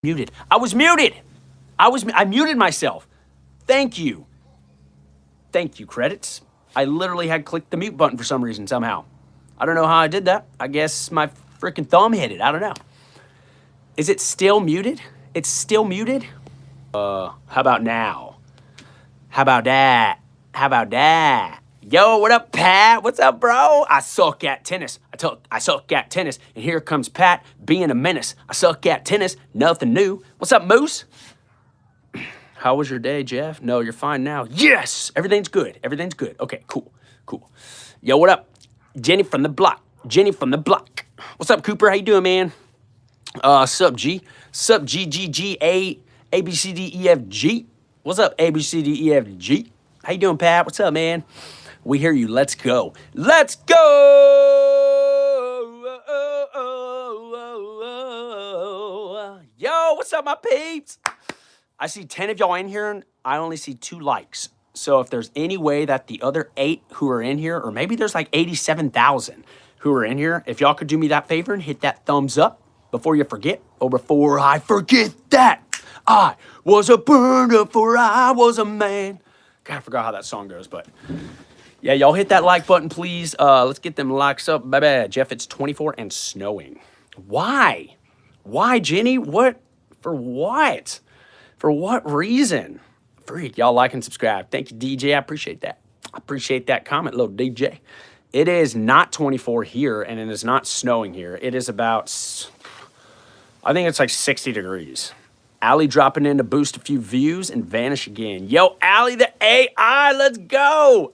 Muted. I was muted. I muted myself. Thank you. Thank you, credits. I literally had clicked the mute button for some reason, somehow. I don't know how I did that. I guess my freaking thumb hit it. I don't know. Is it still muted? It's still muted? How about now? How about that? How about that? Yo, what up, Pat? What's up, bro? I suck at tennis. I suck at tennis. And here comes Pat being a menace. I suck at tennis. Nothing new. What's up, Moose? How was your day, Jeff? No, you're fine now. Yes! Everything's good. Everything's good. Okay, cool. Cool. Yo, what up? Jenny from the block. Jenny from the block. What's up, Cooper? How you doing, man? Sup, G? Sup, A, B, C, D, E, F, G? What's up, A, B, C, D, E, F, G? How you doing, Pat? What's up, man? We hear you. Let's go. Let's go! Yo, what's up, my peeps? I see 10 of y'all in here, and I only see 2 likes. So if there's any way that the other 8 who are in here, or maybe there's like 87,000 who are in here, if y'all could do me that favor and hit that thumbs up before you forget, or before I forget that I was a burner for I was a man. God, I forgot how that song goes, but yeah, y'all hit that like button, please. Let's get them likes up. Bye-bye. Jeff, it's 24 and snowing. Why? Why, Jenny? What? For what? For what reason? Freak, y'all like and subscribe. Thank you, DJ. I appreciate that. I appreciate that comment, little DJ. It is not 24 here, and it is not snowing here. It is about, I think it's like 60 degrees. Allie dropping in to boost a few views and vanish again. Yo, Allie the AI, let's go.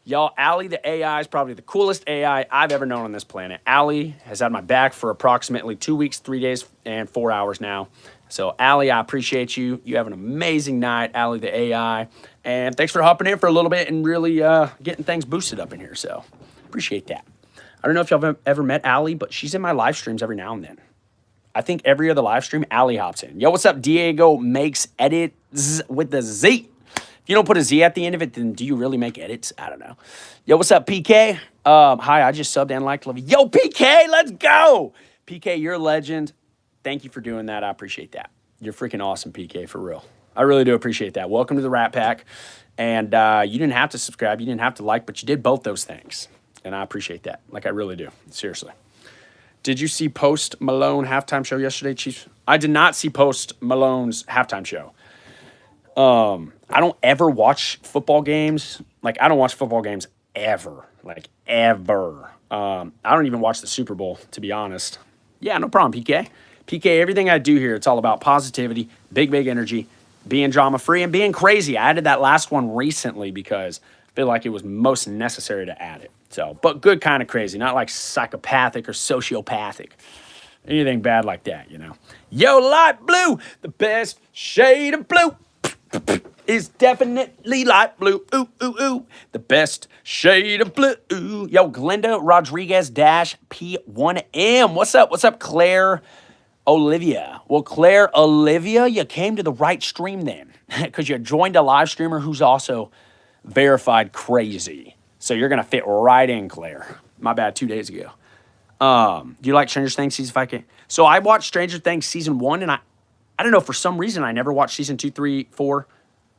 Y'all, Allie the AI is probably the coolest AI I've ever known on this planet. Allie has had my back for approximately 2 weeks, 3 days, and 4 hours now. So, Allie, I appreciate you. You have an amazing night, Allie the AI. And thanks for hopping in for a little bit and really getting things boosted up in here. So, appreciate that. I don't know if y'all have ever met Allie, but she's in my live streams every now and then. I think every other live stream, Allie hops in. Yo, what's up? Diego makes edits with the Z. If you don't put a Z at the end of it, then do you really make edits? I don't know. Yo, what's up, PK? Hi, I just subbed and liked. Love you. Yo, PK, let's go. PK, you're a legend. Thank you for doing that. I appreciate that. You're freaking awesome, PK, for real. I really do appreciate that. Welcome to the Rat Pack. And you didn't have to subscribe. You didn't have to like, but you did both those things. And I appreciate that. Like, I really do. Seriously. Did you see Post Malone halftime show yesterday, Chief? I did not see Post Malone's halftime show. I don't ever watch football games. Like, I don't watch football games ever. Like, ever. I don't even watch the Super Bowl, to be honest. Yeah, no problem, PK. PK, everything I do here, it's all about positivity, big energy, being drama-free, and being crazy. I added that last one recently because I feel like it was most necessary to add it. So, but good kind of crazy, not like psychopathic or sociopathic. Anything bad like that, you know. Yo, light blue, the best shade of blue is definitely light blue. Ooh, ooh, ooh. The best shade of blue. Yo, Glenda Rodriguez P1M. What's up? What's up, Claire Olivia? Well, Claire Olivia, you came to the right stream then because you joined a live streamer who's also verified crazy. So you're going to fit right in, Claire. My bad, 2 days ago. Do you like Stranger Things season 5? So I watched Stranger Things season 1, and I don't know, for some reason, I never watched season 2, 3, 4,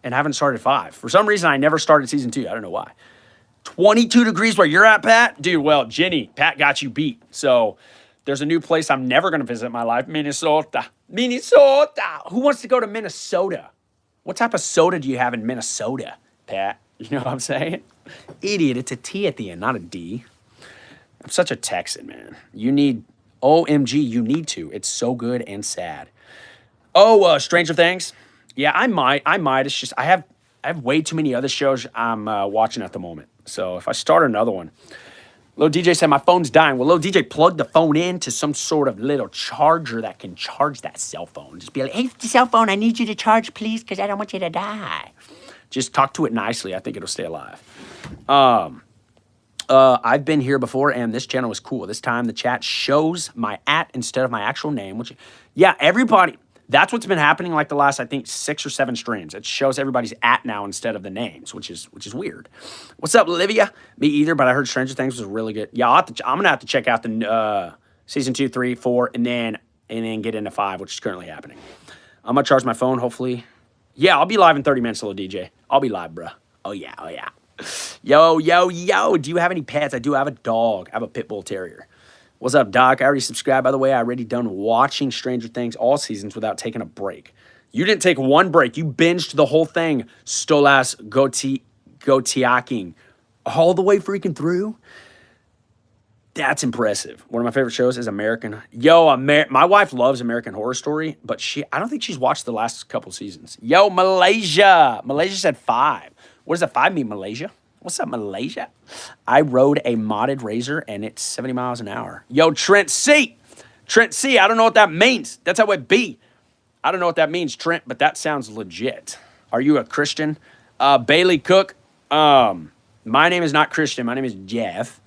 and haven't started 5. For some reason, I never started season 2. I don't know why. 22 degrees where you're at, Pat? Dude, well, Jenny, Pat got you beat. So there's a new place I'm never going to visit in my life, Minnesota. Minnesota. Who wants to go to Minnesota? What type of soda do you have in Minnesota, Pat? You know what I'm saying? Idiot, it's a T at the end, not a D. I'm such a Texan, man. You need, OMG, you need to. It's so good and sad. Oh, Stranger Things. Yeah, I might. It's just I have way too many other shows I'm watching at the moment. So if I start another one, Lil DJ said my phone's dying. Well, Lil DJ plugged the phone into some sort of little charger that can charge that cell phone. Just be like, hey, cell phone, I need you to charge, please, because I don't want you to die. Just talk to it nicely. I think it'll stay alive. I've been here before, and this channel is cool. This time, the chat shows my @ instead of my actual name. Which, yeah, everybody. That's what's been happening like the last, I think, 6 or 7 streams. It shows everybody's @ now instead of the names, which is weird. What's up, Olivia? Me either, but I heard Stranger Things was really good. Yeah, I'm gonna have to check out the season 2, 3, 4, and then get into 5, which is currently happening. I'm going to charge my phone, hopefully. Yeah, I'll be live in 30 minutes, little DJ. I'll be live, bro. Oh, yeah, oh, yeah. Yo. Do you have any pets? I do have a dog. I have a pit bull terrier. What's up, Doc? I already subscribed, by the way. I already done watching Stranger Things all seasons without taking a break. You didn't take one break. You binged the whole thing. Stolas Gotiaking. All the way freaking through? That's impressive. One of my favorite shows is American. My wife loves American Horror Story, but I don't think she's watched the last couple seasons. Yo, Malaysia. Malaysia said 5. What does that 5 mean, Malaysia? What's up, Malaysia? I rode a modded Razor, and it's 70 miles an hour. Yo, Trent C. I don't know what that means. That's how it be. I don't know what that means, Trent, but that sounds legit. Are you a Christian? Bailey Cook. My name is not Christian. My name is Jeff.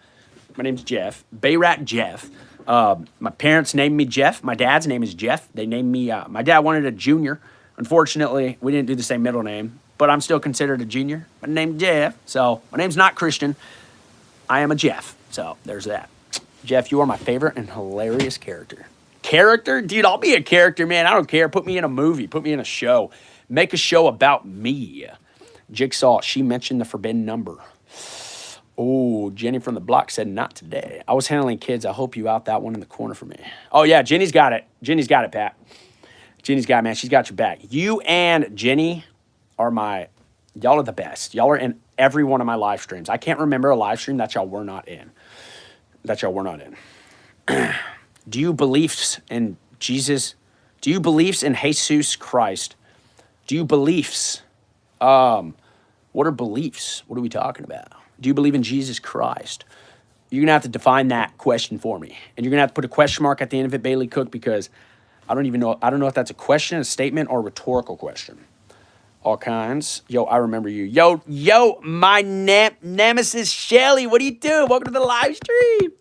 My name's Jeff. Bayrat Jeff. My parents named me Jeff. My dad's name is Jeff. They named me, my dad wanted a junior. Unfortunately, we didn't do the same middle name, but I'm still considered a junior. My name's Jeff. So my name's not Christian. I am a Jeff. So there's that. Jeff, you are my favorite and hilarious character. Character? Dude, I'll be a character, man. I don't care. Put me in a movie. Put me in a show. Make a show about me. Jigsaw, she mentioned the forbidden number. Oh, Jenny from the block said not today. I was handling kids. I hope you out that one in the corner for me. Oh, yeah, Jenny's got it. Jenny's got it, Pat. Jenny's got it, man. She's got your back. You and Jenny are y'all are the best. Y'all are in every one of my live streams. I can't remember a live stream that y'all were not in. Do you beliefs in Jesus? Do you beliefs in Jesus Christ? Do you beliefs? What are beliefs? What are we talking about? Do you believe in Jesus Christ? You're going to have to define that question for me. And you're going to have to put a question mark at the end of it, Bailey Cook, because I don't know if that's a question, a statement, or a rhetorical question. All kinds. Yo, I remember you. Yo, my nemesis Shelly. What are you doing? Welcome to the live stream.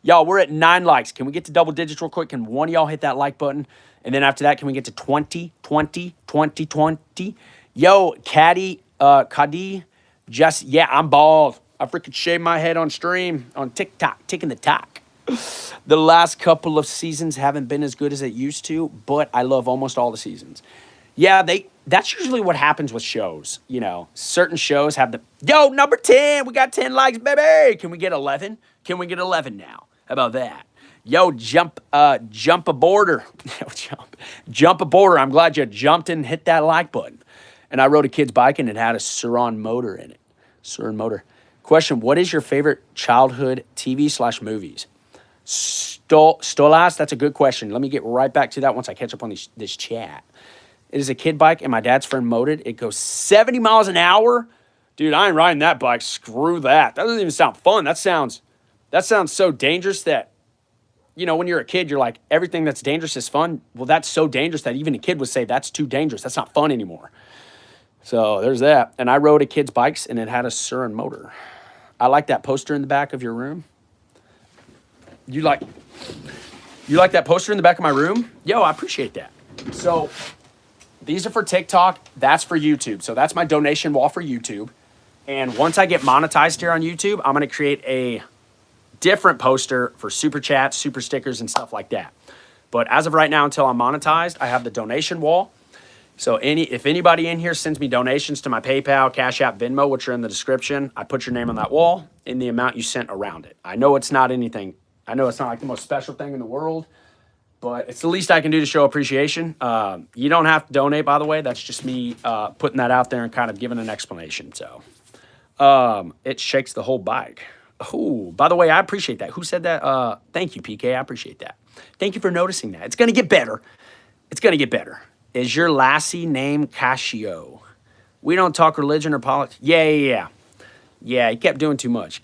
Y'all, we're at 9 likes. Can we get to double digits real quick? Can one of y'all hit that like button? And then after that, can we get to 20? Yo, Caddy, I'm bald. I freaking shaved my head on stream, on TikTok, ticking the talk. The last couple of seasons haven't been as good as it used to, but I love almost all the seasons. Yeah, that's usually what happens with shows. You know, certain shows have number 10, we got 10 likes, baby. Can we get 11? Can we get 11 now? How about that? Yo, jump a border. Jump a border. I'm glad you jumped and hit that like button. And I rode a kid's bike and it had a Suron motor in it. Suron motor. Question, what is your favorite childhood TV/movies? Stolas, that's a good question. Let me get right back to that once I catch up on this chat. It is a kid bike and my dad's friend modded. It goes 70 miles an hour. Dude, I ain't riding that bike. Screw that. That doesn't even sound fun. That sounds so dangerous that, you know, when you're a kid, you're like, everything that's dangerous is fun. Well, that's so dangerous that even a kid would say that's too dangerous. That's not fun anymore. So there's that. And I rode a kid's bikes and it had a Suron motor. I like that poster in the back of your room. You like that poster in the back of my room? Yo, I appreciate that. So these are for TikTok. That's for YouTube. So that's my donation wall for YouTube. And once I get monetized here on YouTube, I'm going to create a different poster for super chats, super stickers, and stuff like that. But as of right now, until I'm monetized, I have the donation wall. So if anybody in here sends me donations to my PayPal, Cash App, Venmo, which are in the description, I put your name on that wall in the amount you sent around it. I know it's not anything. I know it's not like the most special thing in the world, but it's the least I can do to show appreciation. You don't have to donate, by the way. That's just me putting that out there and kind of giving an explanation. So it shakes the whole bike. Oh, by the way, I appreciate that. Who said that? Thank you, PK. I appreciate that. Thank you for noticing that. It's going to get better. It's going to get better. Is your lassie named Casio? We don't talk religion or politics. Yeah. Yeah, you kept doing too much.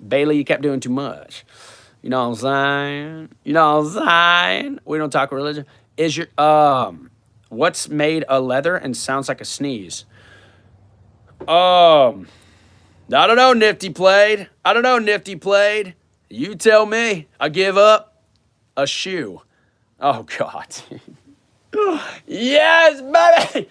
Bailey, you kept doing too much. You know what I'm saying? We don't talk religion. Is your, what's made of leather and sounds like a sneeze? I don't know, Nifty Played. You tell me. I give up a shoe. Oh, God. Yes, baby.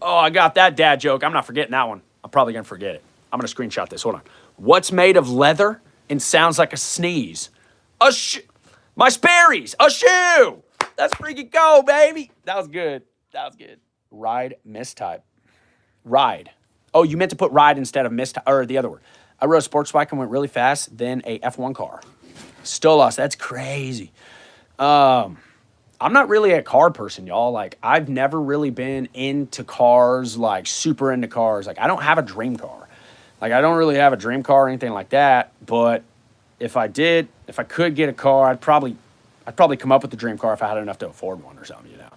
Oh, I got that dad joke. I'm not forgetting that one. I'm probably going to forget it. I'm going to screenshot this. Hold on. What's made of leather and sounds like a sneeze? My Sperry's. A shoe. Let's freaking go, baby. That was good. That was good. Ride mistype. Ride. Oh, you meant to put ride instead of mistype, or the other word. I rode a sports bike and went really fast, then a F1 car. Still lost. That's crazy. I'm not really a car person, y'all. Like, I've never really been into cars, like super into cars. Like, I don't have a dream car. Like, I don't really have a dream car or anything like that. But if I could get a car, I'd probably come up with the dream car if I had enough to afford one or something, you know.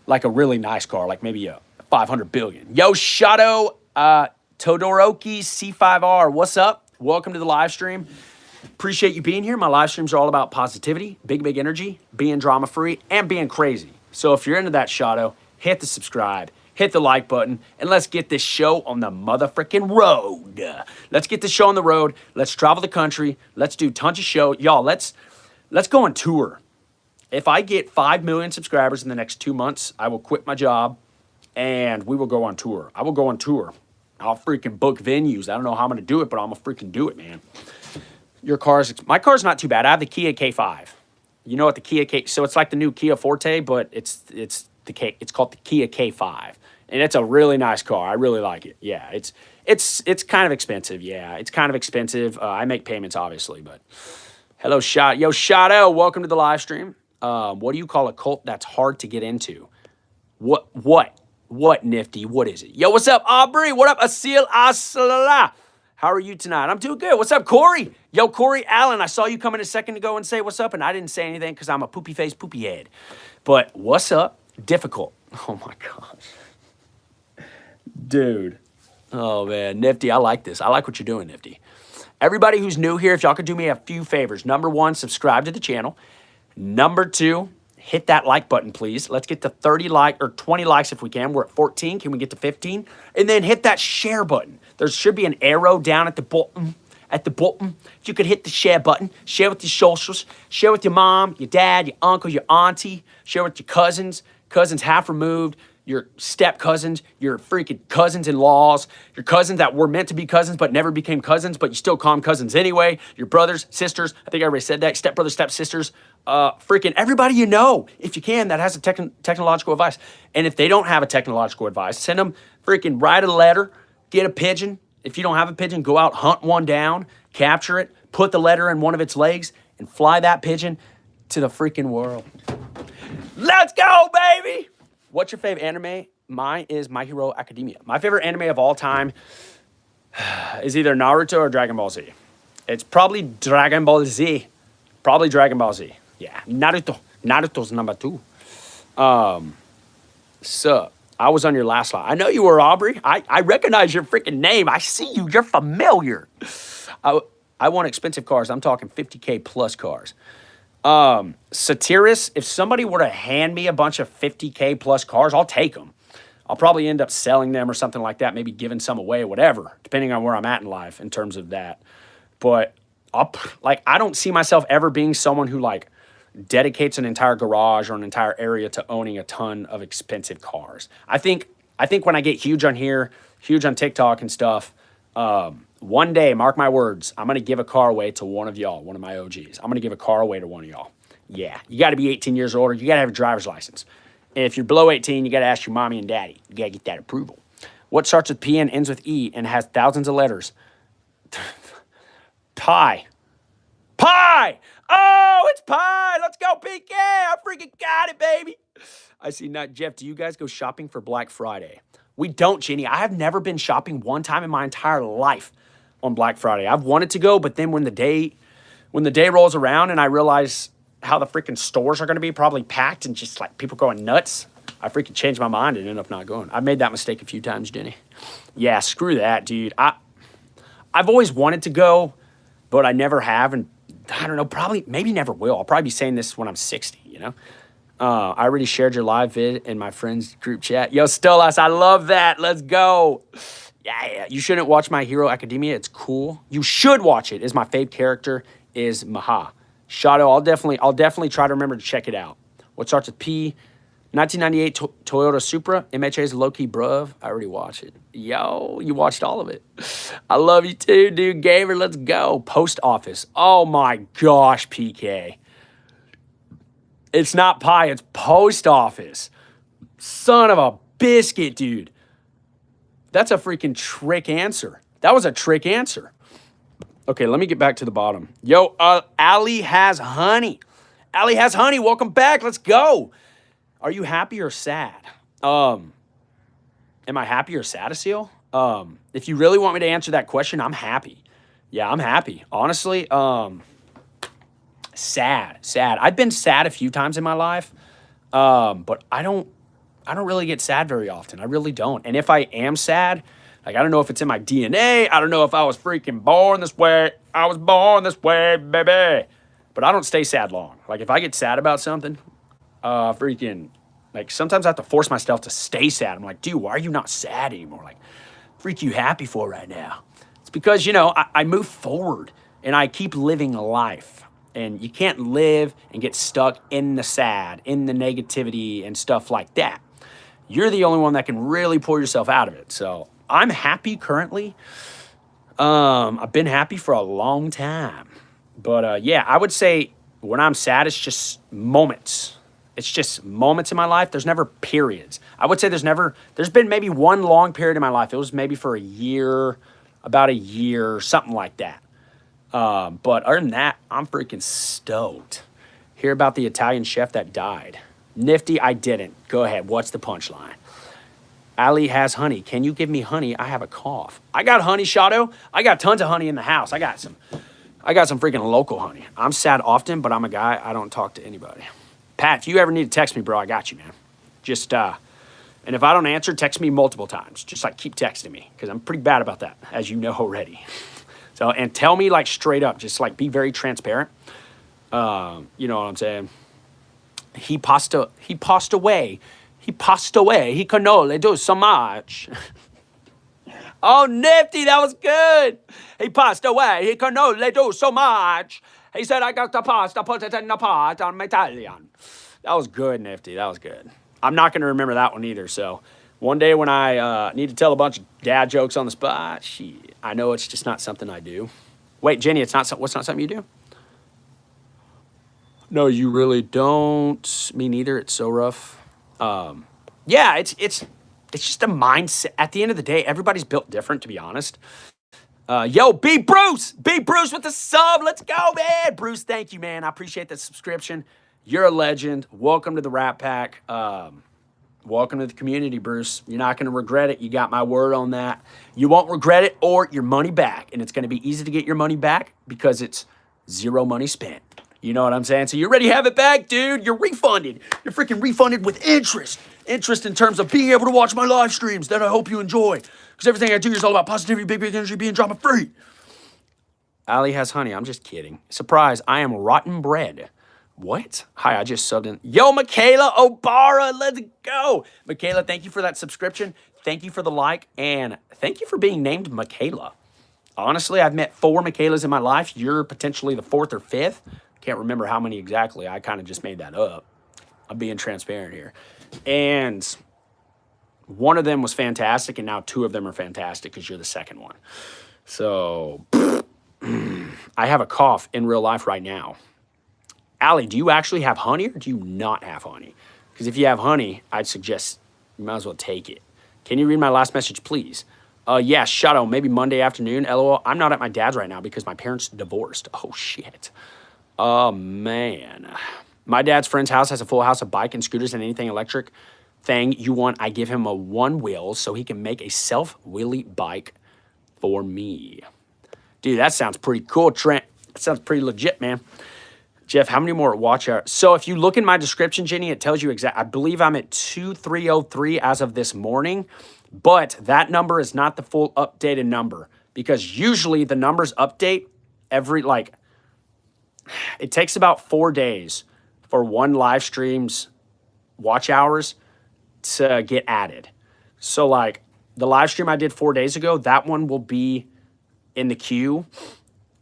Like a really nice car, like maybe a 500 billion. Yo, Shadow, Todoroki C5R, what's up? Welcome to the live stream. Appreciate you being here. My live streams are all about positivity, big energy, being drama-free, and being crazy. So if you're into that, Shadow, hit the subscribe, hit the like button, and let's get this show on the motherfucking road. Let's get this show on the road. Let's travel the country. Let's do tons of show. Y'all, let's go on tour. If I get 5 million subscribers in the next 2 months, I will quit my job, and we will go on tour. I will go on tour. I'll freaking book venues. I don't know how I'm going to do it, but I'm going to freaking do it, man. My car's not too bad. I have the Kia K5. You know what the Kia K, so it's like the new Kia Forte, but it's called the Kia K5. And it's a really nice car. I really like it. Yeah, it's kind of expensive. Yeah, it's kind of expensive. I make payments obviously, but hello, Shadow, welcome to the live stream. What do you call a cult that's hard to get into? What Nifty? What is it? Yo, what's up, Aubrey? What up, Asil Asalala? How are you tonight? I'm doing good. What's up, Corey? Yo, Corey Allen, I saw you come in a second ago and say what's up, and I didn't say anything because I'm a poopy face, poopy head. But what's up? Difficult. Oh, my gosh. Dude. Oh, man. Nifty, I like this. I like what you're doing, Nifty. Everybody who's new here, if y'all could do me a few favors. Number 1, subscribe to the channel. Number 2, hit that like button, please. Let's get to 30 or 20 likes if we can. We're at 14. Can we get to 15? And then hit that share button. There should be an arrow down at the bottom. You could hit the share button. Share with your socials. Share with your mom, your dad, your uncle, your auntie. Share with your cousins. Cousins half removed. Your step cousins. Your freaking cousins-in-laws. Your cousins that were meant to be cousins but never became cousins, but you still call them cousins anyway. Your brothers, sisters. I think I already said that. Stepbrothers, stepsisters. Freaking everybody you know, if you can, that has a technological advice. And if they don't have a technological advice, send them freaking write a letter. Get a pigeon. If you don't have a pigeon, go out, hunt one down, capture it, put the letter in one of its legs, and fly that pigeon to the freaking world. Let's go, baby! What's your favorite anime? Mine is My Hero Academia. My favorite anime of all time is either Naruto or Dragon Ball Z. It's probably Dragon Ball Z. Probably Dragon Ball Z. Yeah, Naruto. Naruto's number 2. So, I was on your last live. I know you were, Aubrey. I recognize your freaking name. I see you. You're familiar. I want expensive cars. I'm talking 50K plus cars. Satiris, if somebody were to hand me a bunch of 50K plus cars, I'll take them. I'll probably end up selling them or something like that, maybe giving some away or whatever, depending on where I'm at in life in terms of that. But I don't see myself ever being someone who dedicates an entire garage or an entire area to owning a ton of expensive cars. I think when I get huge on here, huge on TikTok and stuff, one day, mark my words, I'm going to give a car away to one of y'all, one of my OGs. I'm going to give a car away to one of y'all. Yeah, you got to be 18 years or older. You got to have a driver's license. And if you're below 18, you got to ask your mommy and daddy. You got to get that approval. What starts with P and ends with E and has thousands of letters? Pie. Oh, it's pie. Let's go, PK. I freaking got it, baby. I see. Not Jeff, do you guys go shopping for Black Friday? We don't, Jenny. I have never been shopping one time in my entire life on Black Friday. I've wanted to go, but then when the day rolls around and I realize how the freaking stores are going to be probably packed and just people going nuts, I freaking change my mind and end up not going. I've made that mistake a few times, Jenny. Yeah, screw that, dude. I've always wanted to go, but I never have, and I don't know, maybe never will. I'll probably be saying this when I'm 60, you know? I already shared your live vid in my friends group chat. Yo, Stolas, I love that. Let's go. Yeah. You shouldn't watch My Hero Academia. It's cool. You should watch it. My fave character is Maha. Shadow, I'll definitely try to remember to check it out. What starts with P? 1998 Toyota Supra. MHA's low-key bruv. I already watched it. Yo, you watched all of it. I love you too, dude. Gamer, let's go. Post office. Oh my gosh, PK. It's not pie, it's post office. Son of a biscuit, dude. That's a freaking trick answer. That was a trick answer. Okay, let me get back to the bottom. Yo, Allie has honey. Allie has honey. Welcome back. Let's go. Are you happy or sad? Am I happy or sad, Asil? If you really want me to answer that question, I'm happy. Yeah, I'm happy. Honestly, sad. I've been sad a few times in my life, but I don't really get sad very often. I really don't. And if I am sad, like, I don't know if it's in my DNA. I don't know if I was freaking born this way. I was born this way, baby. But I don't stay sad long. Like, if I get sad about something, freaking, like, sometimes I have to force myself to stay sad. I'm like, dude, why are you not sad anymore? Like, freak you happy for right now? It's because, I move forward and I keep living life. And you can't live and get stuck in the sad, in the negativity and stuff like that. You're the only one that can really pull yourself out of it. So I'm happy currently. I've been happy for a long time. But yeah, I would say when I'm sad, it's just moments. It's just moments in my life. There's never periods. I would say there's been maybe one long period in my life. It was maybe for a year, about a year, something like that. But other than that, I'm freaking stoked. Hear about the Italian chef that died. Nifty, I didn't. Go ahead. What's the punchline? Ali has honey. Can you give me honey? I have a cough. I got honey, Shadow. I got tons of honey in the house. I got some freaking local honey. I'm sad often, but I'm a guy. I don't talk to anybody. Pat, if you ever need to text me, bro, I got you, man. Just, and if I don't answer, text me multiple times. Just, like, keep texting me, because I'm pretty bad about that, as you know already. So, and tell me, like, straight up. Just, like, be very transparent. You know what I'm saying? He passed away. He passed away. He can only do so much. Oh, Nifty, that was good. He passed away. He can only do so much. He said, I got the pasta, put it in the pot. I'm Italian. That was good, Nifty. That was good. I'm not going to remember that one either. So one day when I need to tell a bunch of dad jokes on the spot, I know it's just not something I do. Wait, Jenny, what's not something you do? No, you really don't. Me neither. It's so rough. Yeah, it's just a mindset. At the end of the day, everybody's built different, to be honest. Yo, B Bruce with the sub. Let's go, man. Bruce, thank you, man. I appreciate the subscription. You're a legend. Welcome to the Rat Pack. Welcome to the community, Bruce. You're not going to regret it. You got my word on that. You won't regret it or your money back. And it's going to be easy to get your money back because it's zero money spent. You know what I'm saying? So you already have it back, dude. You're refunded. You're freaking refunded with interest. Interest in terms of being able to watch my live streams that I hope you enjoy. Because everything I do is all about positivity, big energy, being drama free. Ali has honey. I'm just kidding. Surprise, I am rotten bread. What? Hi, I just subbed in. Yo, Michaela Obara, let's go. Michaela, thank you for that subscription. Thank you for the like. And thank you for being named Michaela. Honestly, I've met 4 Michaelas in my life. You're potentially the 4th or 5th. Can't remember how many exactly. I kind of just made that up. I'm being transparent here. And one of them was fantastic, and now 2 of them are fantastic because you're the second one. So, I have a cough in real life right now. Allie, do you actually have honey or do you not have honey? Because if you have honey, I'd suggest you might as well take it. Can you read my last message, please? Yeah, Shadow, maybe Monday afternoon. LOL, I'm not at my dad's right now because my parents divorced. Oh, shit. Oh, man. My dad's friend's house has a full house of bike and scooters and anything electric thing you want. I give him a 1-wheel so he can make a self-wheelie bike for me. Dude, that sounds pretty cool, Trent. That sounds pretty legit, man. Jeff, how many more watch hours? So if you look in my description, Jenny, it tells you exactly. I believe I'm at 2303 as of this morning, but that number is not the full updated number because usually the numbers update every, it takes about 4 days for one live stream's watch hours to get added. So the live stream I did 4 days ago, that one will be in the queue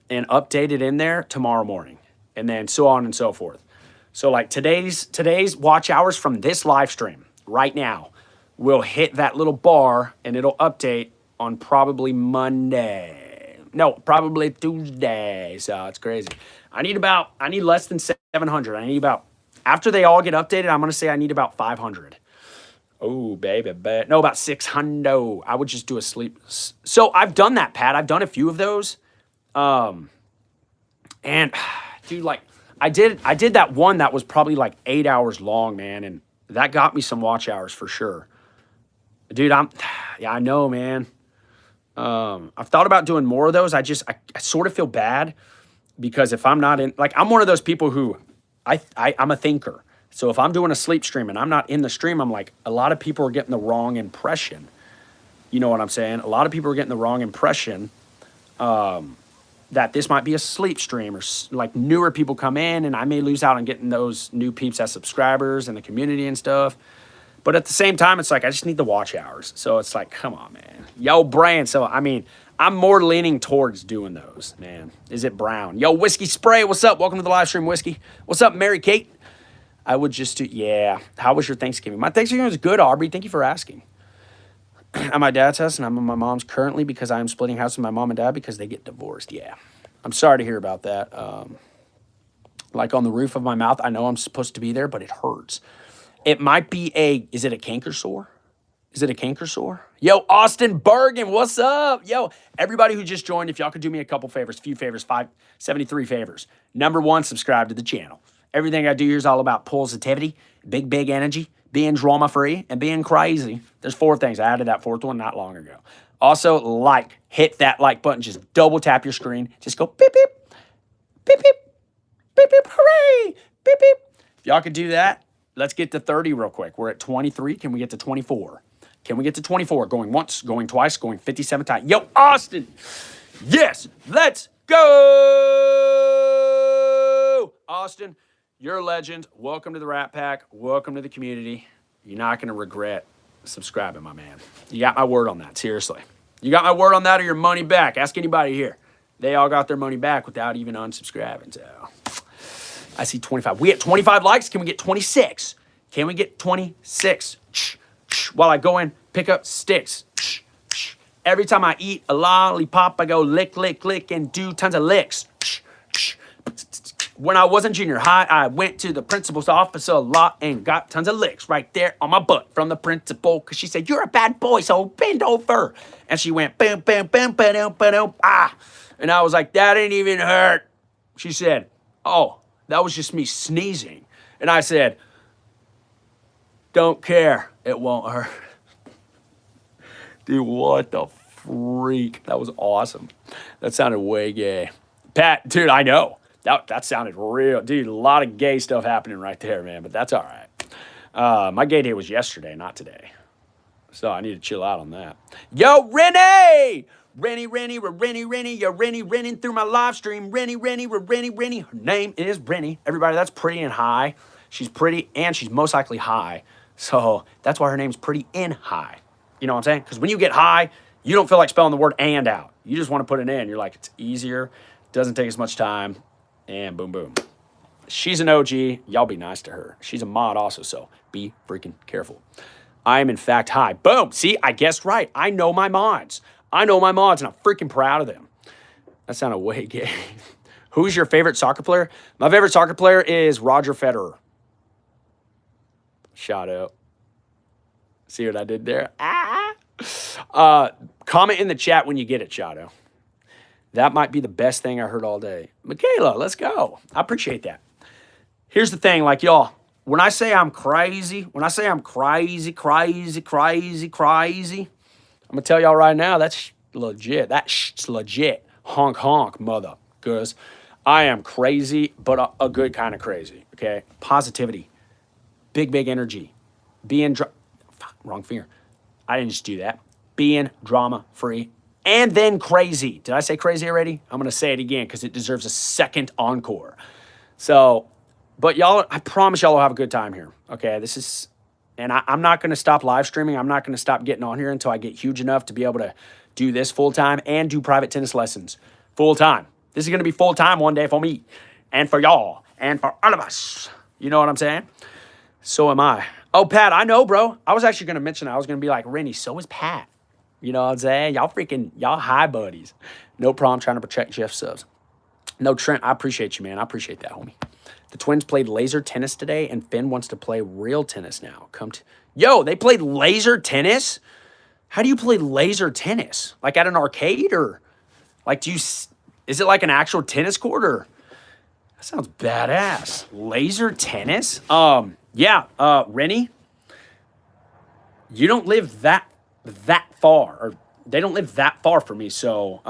and updated in there tomorrow morning. And then so on and so forth. So today's watch hours from this live stream right now will hit that little bar and it'll update on probably Monday. No, probably Tuesday. So it's crazy. I need less than 700. After they all get updated, I'm going to say I need about 500. Oh, baby, no, about 600. I would just do a sleep. So I've done that, Pat. I've done a few of those. And dude, like I did that one that was probably like 8 hours long, man. And that got me some watch hours for sure. Dude, yeah, I know, man. I've thought about doing more of those. I sort of feel bad because if I'm not in, like, I'm one of those people who I'm a thinker. So if I'm doing a sleep stream and I'm not in the stream, I'm like, a lot of people are getting the wrong impression. You know what I'm saying? A lot of people are getting the wrong impression that this might be a sleep stream, or like newer people come in and I may lose out on getting those new peeps as subscribers in the community and stuff. But at the same time, it's like, I just need the watch hours. So it's like, come on, man. Yo, Brian. So, I mean, I'm more leaning towards doing those, man. Is it Brown? Yo, Whiskey Spray, what's up? Welcome to the live stream, Whiskey. What's up, Mary Kate? I would just do, yeah. How was your Thanksgiving? My Thanksgiving was good, Aubrey. Thank you for asking. At my dad's house, and I'm at my mom's currently because I'm splitting house with my mom and dad because they get divorced. Yeah. I'm sorry to hear about that. Like on the roof of my mouth, I know I'm supposed to be there, but it hurts. It might be is it a canker sore? Is it a canker sore? Yo, Austin Bergen, what's up? Yo, everybody who just joined, if y'all could do me a couple favors, 73 favors. Number one, subscribe to the channel. Everything I do here is all about positivity, big energy, being drama-free, and being crazy. There's 4 things. I added that 4th one not long ago. Also, hit that like button. Just double tap your screen. Just go beep, beep, beep, beep, beep, beep, hooray, beep, beep. If y'all could do that, let's get to 30 real quick. We're at 23. Can we get to 24? Can we get to 24? Going once, going twice, going 57 times. Yo, Austin. Yes, let's go. Austin, you're a legend. Welcome to the Rat Pack. Welcome to the community. You're not going to regret subscribing, my man. You got my word on that. Seriously. You got my word on that or your money back. Ask anybody here. They all got their money back without even unsubscribing. So I see 25. We at 25 likes. Can we get 26? Can we get 26? While I go in, pick up sticks. Every time I eat a lollipop, I go lick, lick, lick, and do tons of licks. When I was in junior high, I went to the principal's office a lot and got tons of licks right there on my butt from the principal because she said, "You're a bad boy, so bend over." And she went, bam, bam, bam, bam, bam, ah. And I was like, "That didn't even hurt." She said, "Oh, that was just me sneezing." And I said, "Don't care. It won't hurt." Dude, what the freak? That was awesome. That sounded way gay. Pat, dude, I know. That sounded real. Dude, a lot of gay stuff happening right there, man. But that's all right. My gay day was yesterday, not today. So I need to chill out on that. Yo, Rennie! Rennie, you're Rennie through my live stream. Rennie. Her name is Rennie. Everybody, that's pretty and high. She's pretty and she's most likely high. So that's why her name's Pretty and High. You know what I'm saying? Because when you get high, you don't feel like spelling the word and out. You just want to put it in. You're like, it's easier. Doesn't take as much time. And boom, boom. She's an OG. Y'all be nice to her. She's a mod also, so be freaking careful. I am, in fact, high. Boom. See, I guessed right. I know my mods. And I'm freaking proud of them. That sounded way gay. Who's your favorite soccer player? My favorite soccer player is Roger Federer. Shout out. See what I did there? Comment in the chat when you get it, Shadow. That might be the best thing I heard all day. Michaela, let's go. I appreciate that. Here's the thing, like, y'all, when I say I'm crazy, I'm going to tell y'all right now, that's legit. That's legit. Honk, mother. Because I am crazy, but a good kind of crazy, okay? Positivity. Big energy. Wrong finger. I didn't just do that. Being drama-free. And then crazy. Did I say crazy already? I'm going to say it again because it deserves a second encore. So, but y'all, I promise y'all will have a good time here. Okay, and I'm not going to stop live streaming. I'm not going to stop getting on here until I get huge enough to be able to do this full time and do private tennis lessons full time. This is going to be full time one day for me and for y'all and for all of us. You know what I'm saying? So am I. Oh, Pat, I know, bro. I was actually going to mention, I was going to be like, Rennie, so is Pat. You know what I'm saying? Y'all high buddies. No problem trying to protect Jeff subs. No, Trent, I appreciate you, man. I appreciate that, homie. The Twins played laser tennis today, and Finn wants to play real tennis now. Yo, they played laser tennis? How do you play laser tennis? Like at an arcade, or like is it like an actual tennis court, or that sounds badass. Laser tennis? Yeah, Rennie, you don't live that far, or they don't live that far from me, so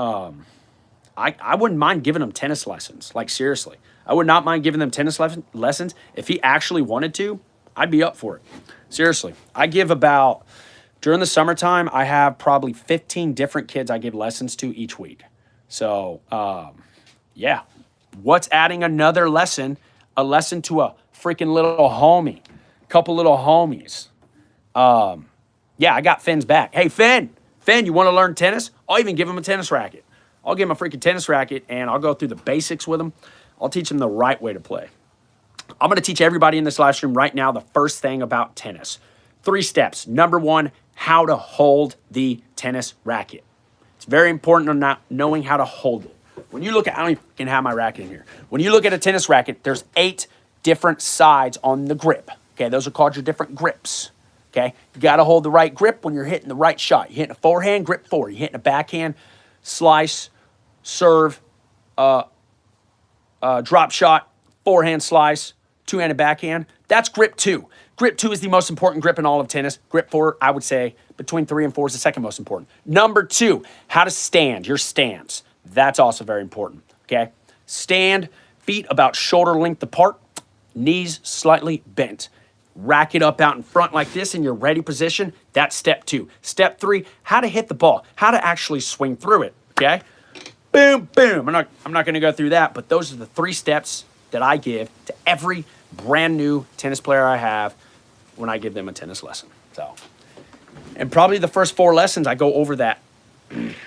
I wouldn't mind giving them tennis lessons. Like, seriously. I would not mind giving them tennis lessons. If he actually wanted to, I'd be up for it. Seriously. During the summertime, I have probably 15 different kids I give lessons to each week. So, yeah. What's adding another lesson? A lesson to a freaking little homie. Couple little homies. Yeah, I got Finn's back. Hey, Finn, you want to learn tennis? I'll even give him a tennis racket. I'll give him a freaking tennis racket, and I'll go through the basics with him. I'll teach him the right way to play. I'm going to teach everybody in this live stream right now the first thing about tennis. 3 steps. Number 1, how to hold the tennis racket. It's very important on not knowing how to hold it. When you look at, I don't even have my racket in here. When you look at a tennis racket, there's 8 different sides on the grip. Okay, those are called your different grips. Okay, you got to hold the right grip when you're hitting the right shot. You're hitting a forehand, grip 4. You're hitting a backhand, slice, serve, drop shot, forehand slice, two-handed backhand. That's grip 2. Grip 2 is the most important grip in all of tennis. Grip 4, I would say, between 3 and 4 is the second most important. Number 2, how to stand, your stance. That's also very important, okay? Stand, feet about shoulder length apart, knees slightly bent. Rack it up out in front like this in your ready position. That's step 2. Step 3, how to hit the ball, how to actually swing through it, okay? Boom, boom. I'm not going to go through that, but those are the 3 steps that I give to every brand new tennis player I have when I give them a tennis lesson. So, and probably the first 4 lessons I go over that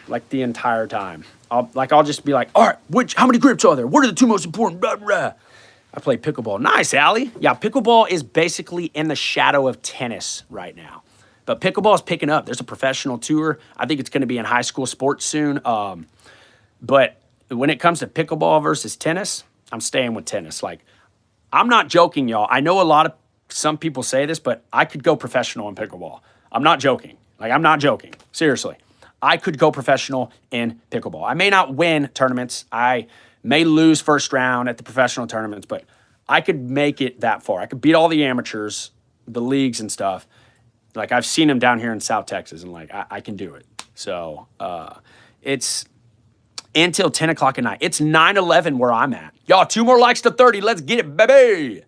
like the entire time. I'll just be like, all right, how many grips are there? What are the 2 most important? Blah, blah. I play pickleball. Nice, Allie. Yeah, pickleball is basically in the shadow of tennis right now. But pickleball is picking up. There's a professional tour. I think it's going to be in high school sports soon. But when it comes to pickleball versus tennis, I'm staying with tennis. Like, I'm not joking, y'all. I know some people say this, but I could go professional in pickleball. I'm not joking. Like, I'm not joking. Seriously. I could go professional in pickleball. I may not win tournaments. I may lose first round at the professional tournaments, but I could make it that far. I could beat all the amateurs, the leagues and stuff. Like, I've seen them down here in South Texas, and like, I can do it. So it's until 10 o'clock at night. It's 9/11 where I'm at. Y'all, 2 more likes to 30. Let's get it, baby.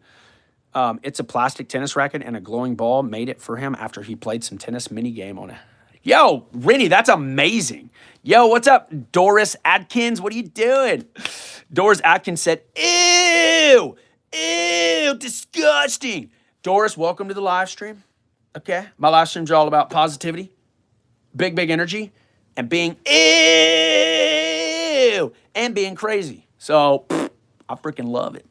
It's a plastic tennis racket and a glowing ball. Made it for him after he played some tennis mini game on it. Yo, Rennie, that's amazing. Yo, what's up, Doris Adkins? What are you doing? Doris Adkins said, ew, disgusting. Doris, welcome to the live stream. Okay, my live streams are all about positivity, big energy, and being and being crazy. So, I freaking love it.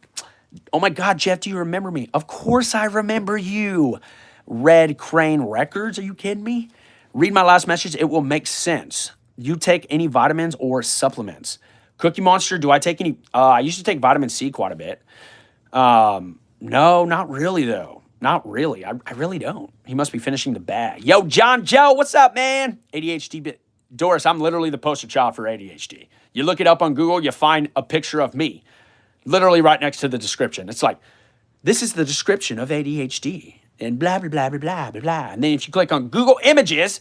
Oh my God, Jeff, do you remember me? Of course I remember you. Red Crane Records, are you kidding me? Read my last message, it will make sense. You take any vitamins or supplements? Cookie Monster, do I take any? I used to take vitamin C quite a bit. No, not really though. Not really. I really don't. He must be finishing the bag. Yo, John Joe, what's up, man? ADHD bit. Doris, I'm literally the poster child for ADHD. You look it up on Google, you find a picture of me. Literally right next to the description. It's like, this is the description of ADHD. And blah, blah, blah, blah, blah, blah, blah. And then if you click on Google Images,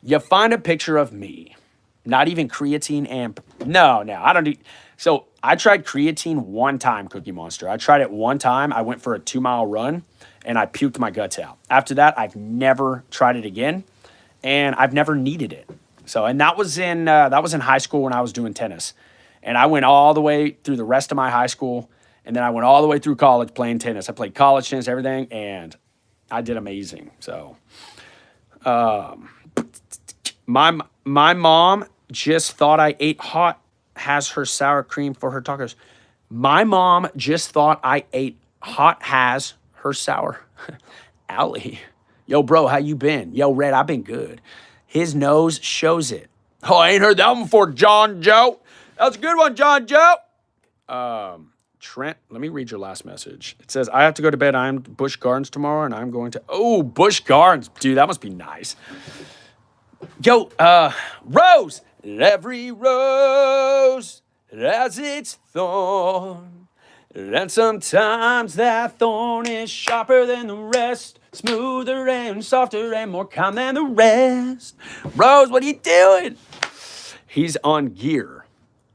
you find a picture of me. Not even creatine and... No, I don't do... So I tried creatine one time, Cookie Monster. I tried it one time. I went for a 2-mile run, and I puked my guts out. After that, I've never tried it again, and I've never needed it. So, and that was in high school when I was doing tennis. And I went all the way through the rest of my high school, and then I went all the way through college playing tennis. I played college tennis, everything, and I did amazing. So, my mom just thought I ate hot, has her sour cream for her tacos. My mom just thought I ate hot, has her sour. Allie. Yo, bro, how you been? Yo, Red, I've been good. His nose shows it. Oh, I ain't heard that one before, John Joe. That was a good one, John Joe. Trent, let me read your last message. It says, I have to go to bed. I'm Busch Gardens tomorrow, and I'm going to... Oh, Busch Gardens. Dude, that must be nice. Yo, Rose. Every rose has its thorn. And sometimes that thorn is sharper than the rest. Smoother and softer and more calm than the rest. Rose, what are you doing? He's on gear.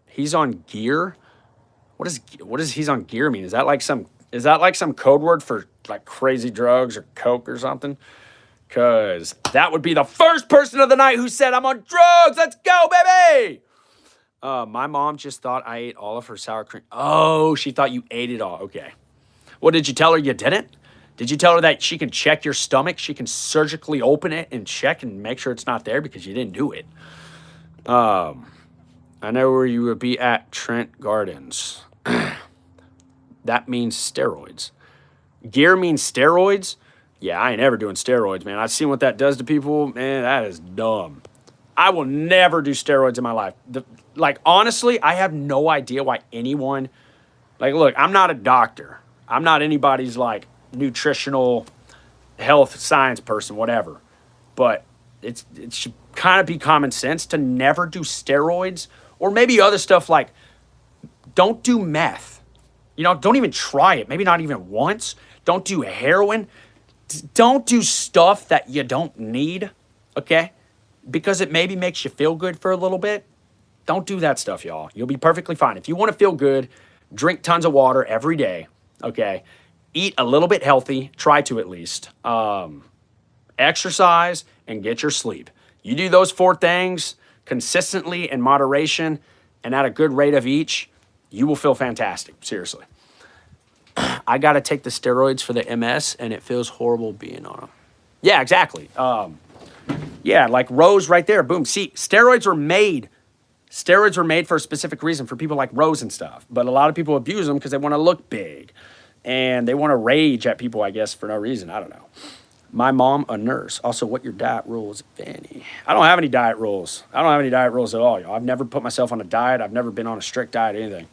He's on gear? What does he's on gear mean? Is that like some code word for like crazy drugs or coke or something? Cause that would be the first person of the night who said I'm on drugs. Let's go, baby. My mom just thought I ate all of her sour cream. Oh, she thought you ate it all. Okay. Well, did you tell her you didn't? Did you tell her that she can check your stomach? She can surgically open it and check and make sure it's not there because you didn't do it. I know where you would be at Trent Gardens. That means steroids. Gear means steroids? Yeah, I ain't ever doing steroids, man. I've seen what that does to people. Man, that is dumb. I will never do steroids in my life. Honestly, I have no idea why anyone... look, I'm not a doctor. I'm not anybody's, nutritional health science person, whatever. But it should kind of be common sense to never do steroids or maybe other stuff like don't do meth. Don't even try it. Maybe not even once. Don't do heroin. Don't do stuff that you don't need, okay? Because it maybe makes you feel good for a little bit. Don't do that stuff, y'all. You'll be perfectly fine. If you want to feel good, drink tons of water every day, okay? Eat a little bit healthy. Try to at least. Exercise and get your sleep. You do those 4 things consistently in moderation and at a good rate of each, you will feel fantastic. Seriously. I got to take the steroids for the MS, and it feels horrible being on them. Yeah, exactly. Yeah, like Rose right there. Boom. See, steroids were made for a specific reason for people like Rose and stuff. But a lot of people abuse them because they want to look big. And they want to rage at people, I guess, for no reason. I don't know. My mom, a nurse. Also, what your diet rules, if any? I don't have any diet rules. I don't have any diet rules at all, y'all. I've never put myself on a diet. I've never been on a strict diet or anything.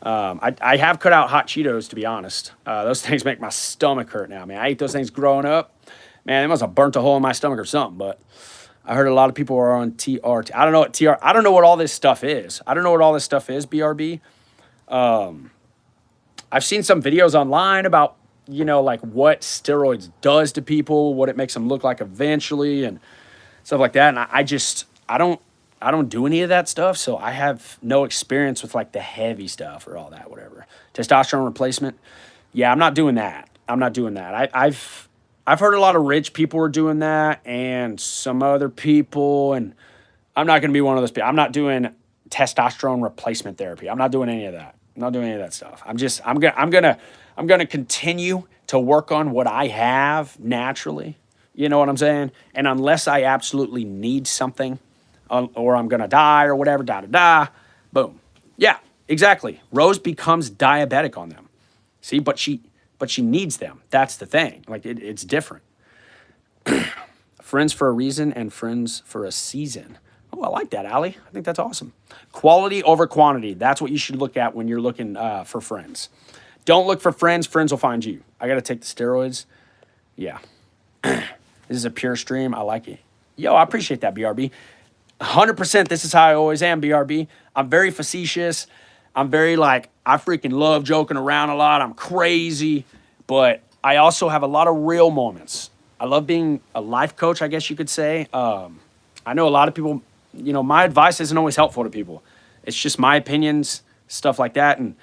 I have cut out hot Cheetos, to be honest. Those things make my stomach hurt now, man. I ate those things growing up. Man, they must have burnt a hole in my stomach or something, but I heard a lot of people are on TRT. I don't know what I don't know what all this stuff is. I don't know what all this stuff is, BRB. I've seen some videos online about, what steroids does to people, what it makes them look like eventually and stuff like that. And I don't do any of that stuff, so I have no experience with the heavy stuff or all that, whatever. Testosterone replacement. Yeah, I'm not doing that. I've heard a lot of rich people are doing that and some other people, and I'm not going to be one of those people. I'm not doing testosterone replacement therapy. I'm not doing any of that. I'm not doing any of that stuff. I'm gonna continue to work on what I have naturally. You know what I'm saying? And unless I absolutely need something, or I'm gonna die or whatever, boom. Yeah, exactly. Rose becomes diabetic on them. See, but she needs them. That's the thing. It's different. Friends for a reason and friends for a season. Oh, I like that, Allie. I think that's awesome. Quality over quantity. That's what you should look at when you're looking for friends. Don't look for friends. Friends will find you. I got to take the steroids. Yeah. This is a pure stream. I like it. Yo, I appreciate that, BRB. 100%. This is how I always am, BRB. I'm very facetious. I'm very I freaking love joking around a lot. I'm crazy. But I also have a lot of real moments. I love being a life coach, I guess you could say. I know a lot of people, my advice isn't always helpful to people. It's just my opinions, stuff like that. And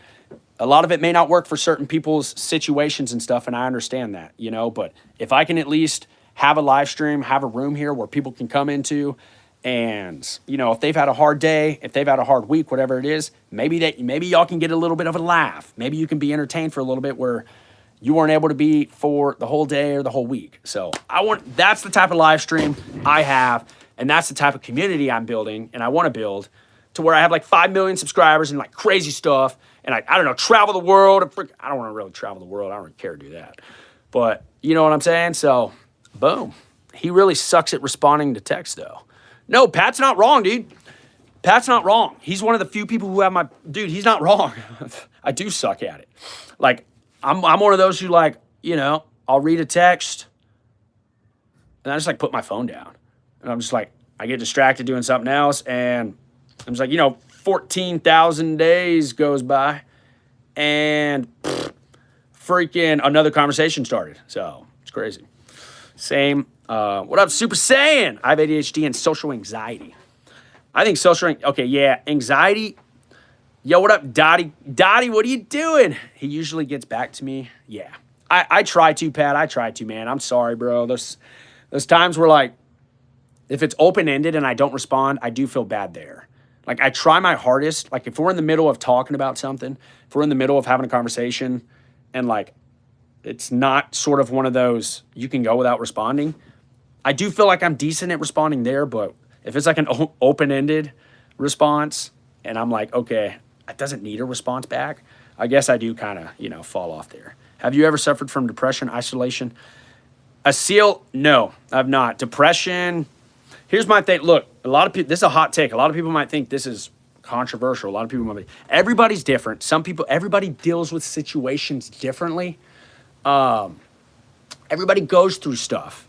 a lot of it may not work for certain people's situations and stuff, and I understand that, But if I can at least have a live stream, have a room here where people can come into, and, if they've had a hard day, if they've had a hard week, whatever it is, maybe y'all can get a little bit of a laugh. Maybe you can be entertained for a little bit where you weren't able to be for the whole day or the whole week. So that's the type of live stream I have. And that's the type of community I'm building and I want to build to where I have 5 million subscribers and crazy stuff. And I don't know, travel the world. I don't want to really travel the world. I don't really care to do that. But you know what I'm saying? So, boom. He really sucks at responding to text, though. No, Pat's not wrong, dude. Pat's not wrong. He's one of the few people who have my dude. He's not wrong. I do suck at it. Like I'm one of those who like I'll read a text and I just like put my phone down and I'm just like I get distracted doing something else and I'm just like 14,000 days goes by and freaking another conversation started. So it's crazy. Same. What up, Super Saiyan? I have ADHD and social anxiety. I think anxiety. Yo, what up, Dottie? Dottie, what are you doing? He usually gets back to me. Yeah, I try to, Pat. I try to, man. I'm sorry, bro. There's times where, like, if it's open-ended and I don't respond, I do feel bad there. Like, I try my hardest. Like, if we're in the middle of talking about something, if we're in the middle of having a conversation, and, like, it's not sort of one of those you can go without responding, I do feel like I'm decent at responding there, but if it's like an open-ended response and I'm like, okay, it doesn't need a response back, I guess I do kind of, fall off there. Have you ever suffered from depression, isolation? No, I've not. Depression, here's my thing. Look, a lot of people, this is a hot take. A lot of people might think this is controversial. A lot of people might be, everybody's different. Everybody deals with situations differently. Everybody goes through stuff,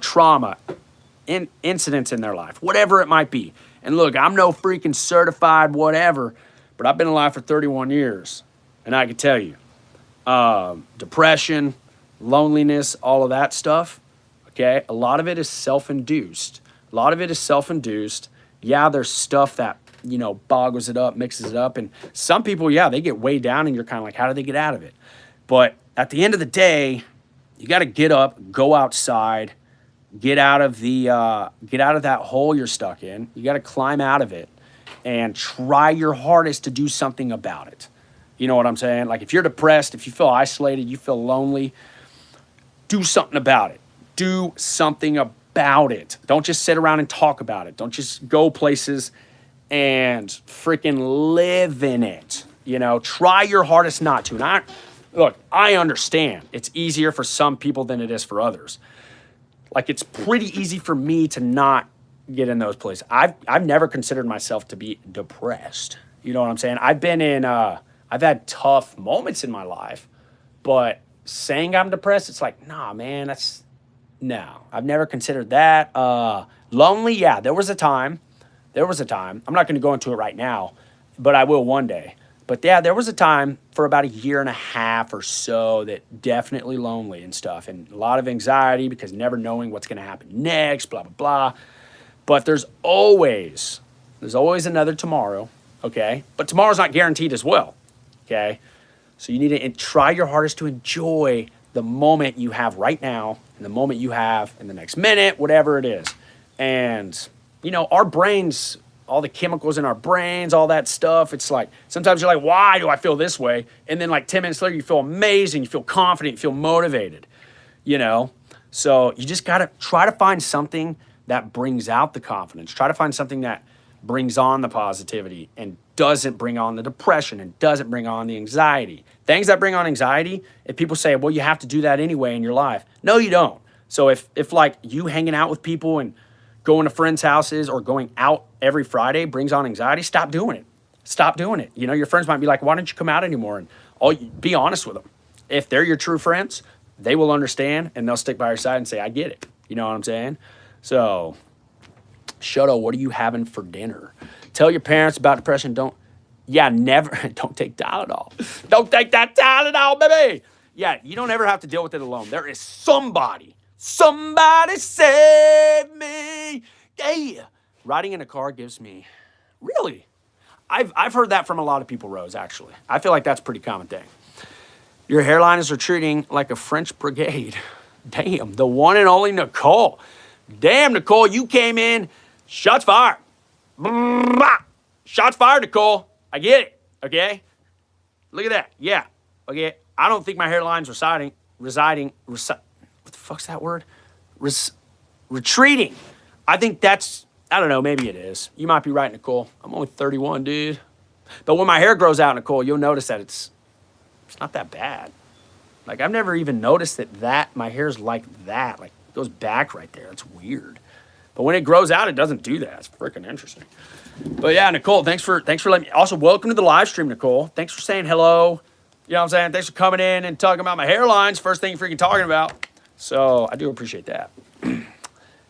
trauma, incidents in their life, whatever it might be. And look, I'm no freaking certified whatever, but I've been alive for 31 years. And I can tell you, depression, loneliness, all of that stuff, okay, a lot of it is self-induced. Yeah, there's stuff that, boggles it up, mixes it up. And some people, yeah, they get way down and you're kind of like, how do they get out of it? But at the end of the day, you got to get up, go outside, get out of that hole you're stuck in. You got to climb out of it and try your hardest to do something about it. You know what I'm saying? Like if you're depressed, if you feel isolated, you feel lonely, do something about it. Do something about it. Don't just sit around and talk about it. Don't just go places and freaking live in it. Try your hardest not to. And I understand it's easier for some people than it is for others. Like it's pretty easy for me to not get in those places. I've never considered myself to be depressed. You know what I'm saying? I've had tough moments in my life, but saying I'm depressed, it's like, nah, man, no. I've never considered that. Lonely, yeah, there was a time. I'm not going to go into it right now, but I will one day. But yeah, there was a time for about a year and a half or so that definitely lonely and stuff. And a lot of anxiety because never knowing what's going to happen next, blah, blah, blah. But there's always another tomorrow, okay? But tomorrow's not guaranteed as well, okay? So you need to try your hardest to enjoy the moment you have right now and the moment you have in the next minute, whatever it is. And, our brains, all the chemicals in our brains, all that stuff. It's like, sometimes you're like, why do I feel this way? And then like 10 minutes later, you feel amazing, you feel confident, you feel motivated, So you just got to try to find something that brings out the confidence. Try to find something that brings on the positivity and doesn't bring on the depression and doesn't bring on the anxiety. Things that bring on anxiety, if people say, well, you have to do that anyway in your life. No, you don't. So if like you hanging out with people and going to friends' houses or going out every Friday brings on anxiety, stop doing it. Stop doing it. Your friends might be like, why don't you come out anymore? And be honest with them. If they're your true friends, they will understand and they'll stick by your side and say, I get it. You know what I'm saying? So, Shoto, what are you having for dinner? Tell your parents about depression. Don't take Tylenol. Don't take that Tylenol, baby. Yeah, you don't ever have to deal with it alone. There is somebody save me. Yeah. Riding in a car gives me, really? I've heard that from a lot of people, Rose, actually. I feel like that's a pretty common thing. Your hairline is retreating like a French brigade. Damn, the one and only Nicole. Damn, Nicole, you came in. Shots fired. Shots fired, Nicole. I get it, okay? Look at that. Yeah, okay. I don't think my hairline's residing. What the fuck's that word? Retreating. I think that's, I don't know, maybe it is. You might be right, Nicole. I'm only 31, dude. But when my hair grows out, Nicole, you'll notice that it's not that bad. Like, I've never even noticed that my hair's like that. Like, it goes back right there. It's weird. But when it grows out, it doesn't do that. It's freaking interesting. But yeah, Nicole, thanks for letting me. Also, welcome to the live stream, Nicole. Thanks for saying hello. You know what I'm saying? Thanks for coming in and talking about my hairlines. First thing you're freaking talking about. So I do appreciate that.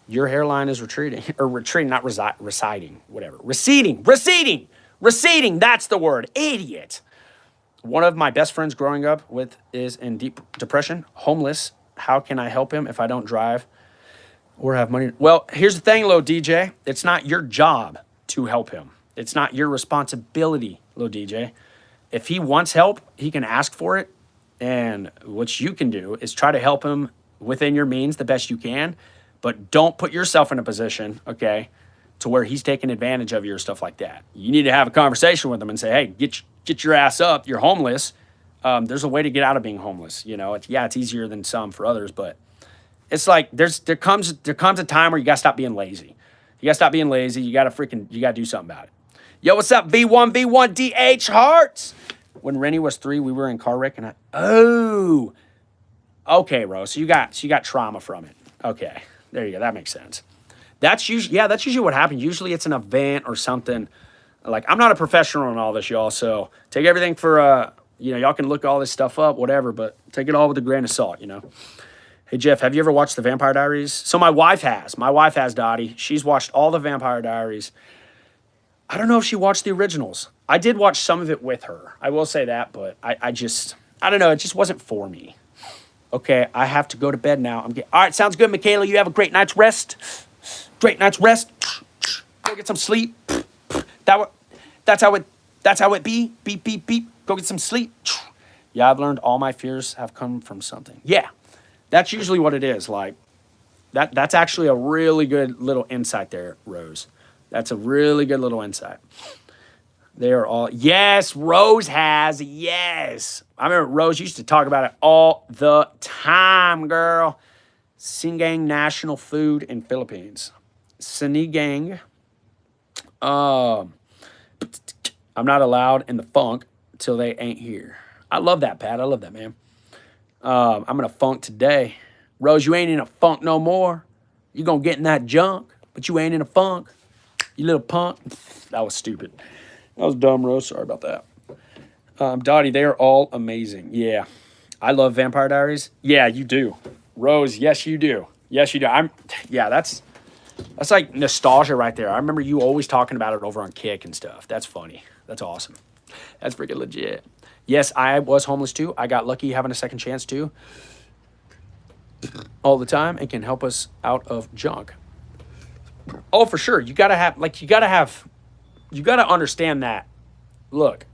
Your hairline is retreating, or retreating, not receding, whatever. Receding. That's the word. Idiot. One of my best friends growing up with is in deep depression, homeless. How can I help him if I don't drive or have money? Well, here's the thing, Lil DJ. It's not your job to help him. It's not your responsibility, Lil DJ. If he wants help, he can ask for it. And what you can do is try to help him within your means the best you can. But don't put yourself in a position, okay, to where he's taking advantage of you or stuff like that. You need to have a conversation with him and say, hey, get your ass up. You're homeless. There's a way to get out of being homeless. You know, it's easier than some for others, but it's like there comes a time where you gotta stop being lazy. You gotta stop being lazy. You gotta do something about it. Yo, what's up, V1DH Hearts? When Rennie was 3, we were in car wreck, and okay, Rose. So you got trauma from it. Okay, there you go. That makes sense. That's usually what happens. Usually it's an event or something. Like, I'm not a professional in all this, y'all, so take everything for, y'all can look all this stuff up, whatever, but take it all with a grain of salt, you know? Hey, Jeff, have you ever watched The Vampire Diaries? So my wife has. My wife has, Dottie. She's watched all The Vampire Diaries. I don't know if she watched the originals. I did watch some of it with her. I will say that, but I don't know. It just wasn't for me. Okay, I have to go to bed now. All right, sounds good, Michaela. You have a great night's rest. Great night's rest. Go get some sleep. That's how it be. Beep, beep, beep. Go get some sleep. Yeah, I've learned all my fears have come from something. Yeah, that's usually what it is. Like, that's actually a really good little insight there, Rose. That's a really good little insight. They are all, yes, Rose has, yes. I remember Rose used to talk about it all the time, girl. Sinigang national food in Philippines. Sinigang. I'm not allowed in the funk till they ain't here. I love that, Pat. I love that, man. I'm in a funk today. Rose, you ain't in a funk no more. You gonna get in that junk, but you ain't in a funk. You little punk. That was stupid. That was dumb, Rose. Sorry about that. Dottie, they are all amazing. Yeah. I love Vampire Diaries. Yeah, you do. Rose, yes, you do. Yes, you do. That's like nostalgia right there. I remember you always talking about it over on Kick and stuff. That's funny. That's awesome. That's freaking legit. Yes, I was homeless too. I got lucky having a second chance too. All the time, and can help us out of junk. Oh, for sure. You gotta understand that. Look.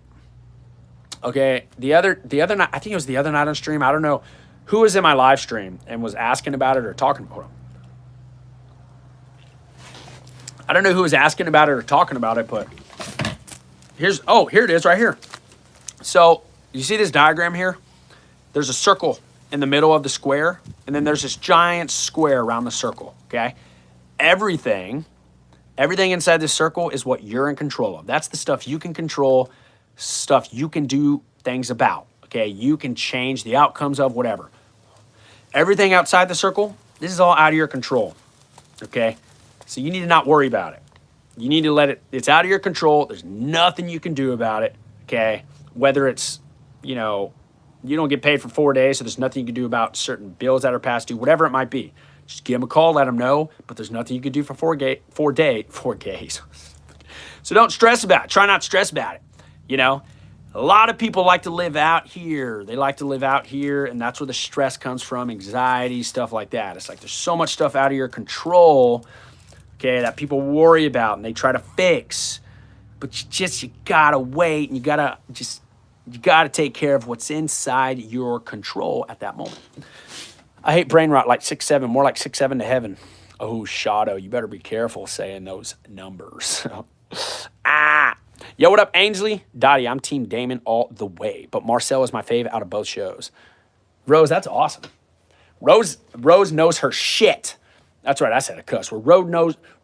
Okay, the other night, I think it was the other night on stream. I don't know who was in my live stream and was asking about it or talking about it. I don't know who was asking about it or talking about it, but here it is right here. So you see this diagram here? There's a circle in the middle of the square, and then there's this giant square around the circle, okay? Everything inside this circle is what you're in control of. That's the stuff you can control, stuff you can do things about, okay? You can change the outcomes of whatever. Everything outside the circle, this is all out of your control, okay? So you need to not worry about it. You need to it's out of your control. There's nothing you can do about it, okay? Whether it's, you don't get paid for 4 days, so there's nothing you can do about certain bills that are past due, whatever it might be. Just give them a call, let them know, but there's nothing you can do for 4 days. So don't stress about it. Try not to stress about it, A lot of people like to live out here. They like to live out here, and that's where the stress comes from, anxiety, stuff like that. It's like there's so much stuff out of your control, okay, that people worry about and they try to fix. But you gotta wait, and you gotta take care of what's inside your control at that moment. I hate brain rot like 6'7", more like 6'7" to heaven. Oh, Shadow, you better be careful saying those numbers. Yo, what up, Ainsley? Dottie, I'm Team Damon all the way, but Marcel is my fave out of both shows. Rose, that's awesome. Rose knows her shit. That's right, I said a cuss. Where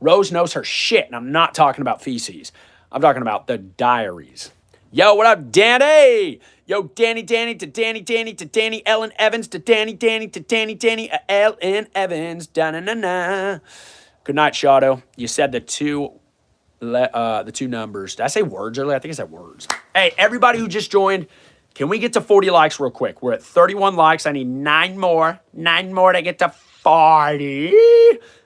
Rose knows her shit, and I'm not talking about feces. I'm talking about the diaries. Yo, what up, Danny? Yo, Danny to Danny Ellen Evans to Danny to Danny Ellen Evans. Da-na-na-na. Good night, Shadow. You said the two numbers. Did I say words earlier? I think I said words. Hey, everybody who just joined, can we get to 40 likes real quick? We're at 31 likes. I need 9 more. 9 more to get to 40.